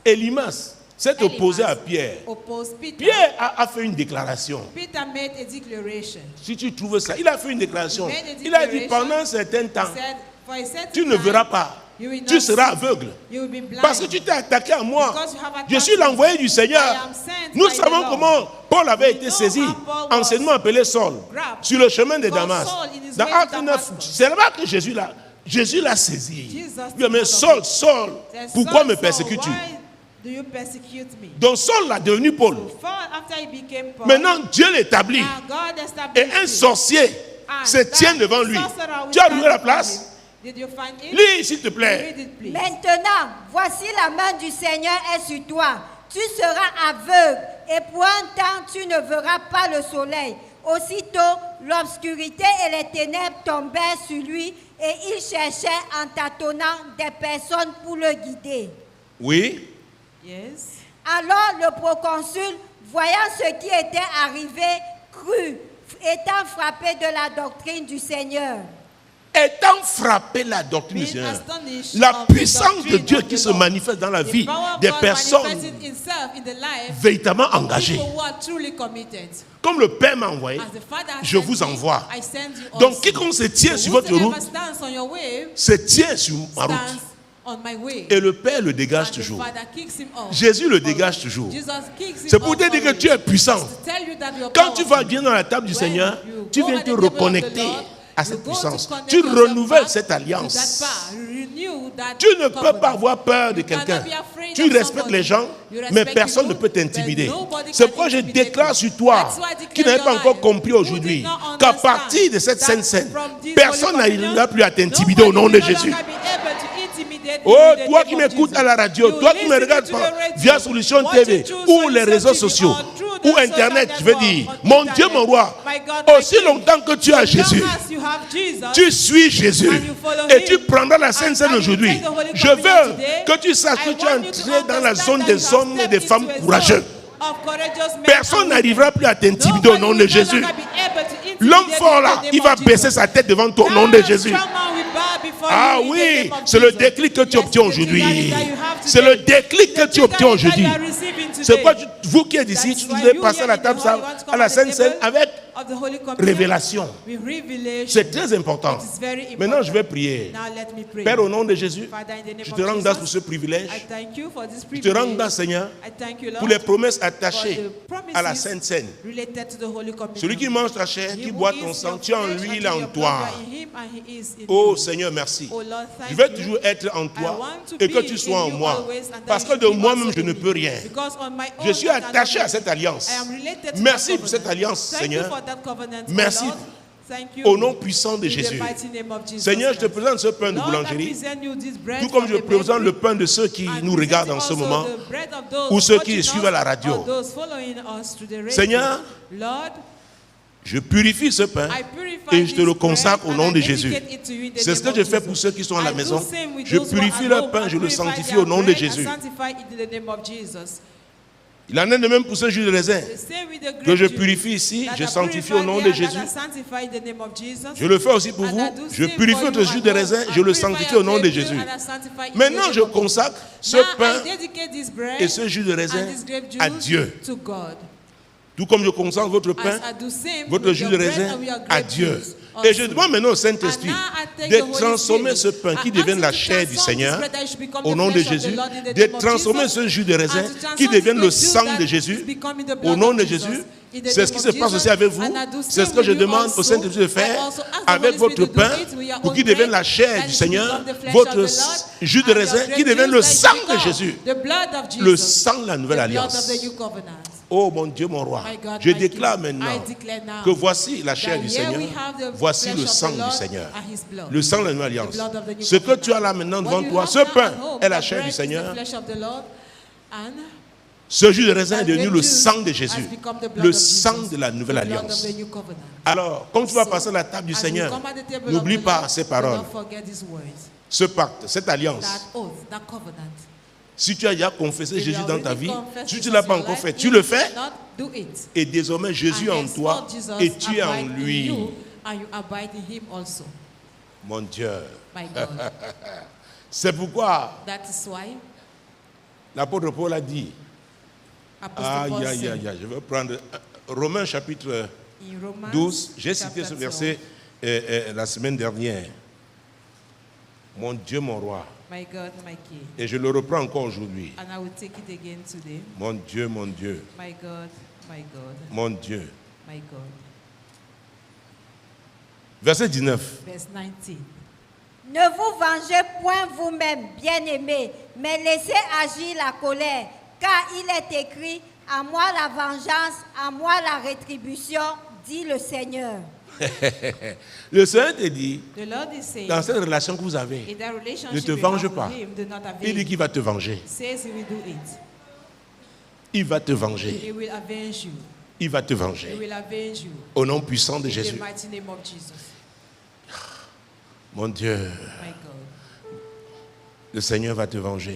Elimas s'est opposé à Pierre, opposed Peter, Pierre a fait une déclaration. Peter made a declaration. Si tu trouves ça, il a fait une déclaration. He made a Il a dit declaration. pendant un certain temps, He said, for a certain tu ne time, verras pas. you will Tu not seras see. aveugle. You will be blind. Parce que tu t'es attaqué à moi. Because you have attacked Je suis l'envoyé du I Seigneur. am sent Nous by the savons Lord. comment Paul avait We été know saisi, how Paul was anciennement appelé Saul, grabbed. sur le chemin de Because Damas. Saul, in his Dans way to Acte 9, Damascus. c'est là-bas que Jésus l'a saisi. Jesus Il a dit, mais Saul, Saul, Said, pourquoi Saul, me Saul, persécutes-tu? why do you persecute me? Donc Saul l'a devenu Paul. So far after he became Paul, Maintenant, Dieu l'établit. now God Et established un him. sorcier And se that tient devant lui. sorcerer will Tu as stand trouvé la before place? him. Did you find it? Lis, s'il te plaît. Read it, please. Maintenant, voici la main du Seigneur est sur toi. Tu seras aveugle et pour un temps tu ne verras pas le soleil. Aussitôt, l'obscurité et les ténèbres tombèrent sur lui et il cherchait en tâtonnant des personnes pour le guider. Oui. Yes. Alors le proconsul, voyant ce qui était arrivé, crut, étant frappé de la doctrine du Seigneur. Étant frappé la doctrine du Being Seigneur, astonished la of the puissance de doctrine Dieu of qui the se Lord. manifeste dans la The vie power of des God personnes manifesting itself in the life véritablement of engagées. people who are truly committed. Comme le Père m'a envoyé, As the Father has je sent vous me, envoie. I send you Donc also. quiconque se tient So sur votre whosoever route, stands on your way se tient sur ma route. stands on my way. Et le Père le dégage And the toujours. Father kicks him off. Jésus le dégage toujours. Jesus kicks him C'est pour off te dire que always. tu es puissant. To tell you that you're Quand tu vas powerful. bien dans la table du When Seigneur, you tu go viens at te the table of the reconnecter Lord, à you cette go to puissance. connect Tu yourself renouvelles back cette to alliance. that power. Renew that Tu ne peux covenant. pas avoir peur de You cannot quelqu'un. be afraid Tu of respectes somebody. les gens, You respect mais personne ne people, peut t'intimider. but nobody C'est can pourquoi je intimidate déclare you. sur toi, That's why I declare qui n'avait your pas encore life, compris who aujourd'hui, did not qu'à understand partir de cette that Sainte Seine, from this personne Holy Communion, n'arrivera plus à t'intimider au nom de nobody will Jésus. no longer be able to intimidate you Oh, in the toi name qui of m'écoutes Jesus. à la radio, You toi qui me listen regardes to the radio, via Solution watching TV through ou les Solution réseaux TV sociaux or through the ou social Internet, je veux network, dire, on mon internet. Dieu, mon roi, My God, my aussi King. longtemps que tu as As long Jésus, as you have Jesus, tu suis Jésus and you follow et him, tu prendras la Sainte and Seine you aujourd'hui. take the Holy Je Communion veux today, que tu saches que I tu es want you to entré dans la understand zone that des you have hommes et stepped des into femmes a courageux. zone of courageous men Personne and n'arrivera plus à t'intimider au nom de Nobody will no Jésus. longer be able to intimidate L'homme you fort in là, the name il va of baisser Jesus. sa tête devant toi au nom de That Jésus. strong man will bow before Ah you in the oui, name of c'est le Jesus. déclic que tu Yes, obtiens the aujourd'hui. trigger that you have C'est le today. déclic que The tu obtiens trigger that aujourd'hui. you are receiving C'est quoi vous qui êtes ici, tu devez passer à la table, à la Sainte Seine avec révélation. C'est très important. Maintenant, je vais prier. Père, au nom de Jésus, je te rends grâce pour ce privilège. Je te rends grâce, Seigneur, pour les promesses attachées à la Sainte Seine. Celui qui mange ta chair, qui boit ton sang, tu es en lui, il est en toi. Oh Seigneur, merci. Je vais toujours être en toi et que tu sois en moi. Parce que de moi-même, je ne peux rien. Je suis attaché à cette alliance. Merci pour cette alliance, Seigneur. Merci. Au nom puissant de Jésus. Seigneur, je te présente ce pain de boulangerie, tout comme je présente le pain de ceux qui nous regardent en ce moment, ou ceux qui suivent à la radio. Seigneur, je purifie ce pain et je te le consacre au nom de Jésus. C'est ce que je fais pour ceux qui sont à la maison. Je purifie le pain, je le sanctifie au nom de Jésus. Il en est de même pour ce jus de raisin que je purifie ici, je sanctifie au nom de Jésus. Je le fais aussi pour vous. Je purifie votre jus de raisin, je le sanctifie au nom de Jésus. Maintenant, je consacre ce pain et ce jus de raisin à Dieu. Tout comme je consacre votre pain, votre jus de raisin à Dieu. Et je demande maintenant au Saint-Esprit de transformer ce pain qui devienne la chair du Seigneur, au nom de Jésus, de transformer ce jus de raisin qui devienne le sang de Jésus, au nom de Jésus. C'est ce qui se passe aussi avec vous. C'est ce que je demande au Saint-Esprit de faire avec votre pain pour qu'il devienne la chair du Seigneur, votre jus de raisin qui devienne le sang de Jésus, le sang de la nouvelle alliance. Oh mon Dieu, mon roi, je déclare maintenant que voici la chair du Seigneur, voici le sang du Seigneur, le sang de la nouvelle alliance. Ce que tu as là maintenant devant toi, ce pain est la chair du Seigneur. Ce jus de raisin est devenu le sang de Jésus, le sang de la nouvelle alliance. Alors, quand tu vas passer à la table du Seigneur, n'oublie pas ces paroles, ce pacte, cette alliance. Si tu as déjà confessé Jésus dans ta vie, si tu ne l'as pas encore fait, tu le fais. Et désormais, Jésus est en toi et tu es en lui. Mon Dieu. C'est pourquoi l'apôtre Paul a dit, aïe, aïe, aïe, je vais prendre Romains chapitre 12. J'ai cité ce verset la semaine dernière. Mon Dieu, mon roi. My God, my King. Et je le reprends encore aujourd'hui. And I will take it again today. Mon Dieu, mon Dieu. My God, my God. Mon Dieu. My God. Verset 19. Verse 19. Ne vous vengez point vous-même, bien-aimés, mais laissez agir la colère, car il est écrit, à moi la vengeance, à moi la rétribution, dit le Seigneur. Le Seigneur te dit, saying, dans cette relation que vous avez, ne te venge pas. Il dit qu'il va te venger. Il va te venger. Il va te venger. Au nom puissant de Jésus. Mon Dieu, le Seigneur va te venger.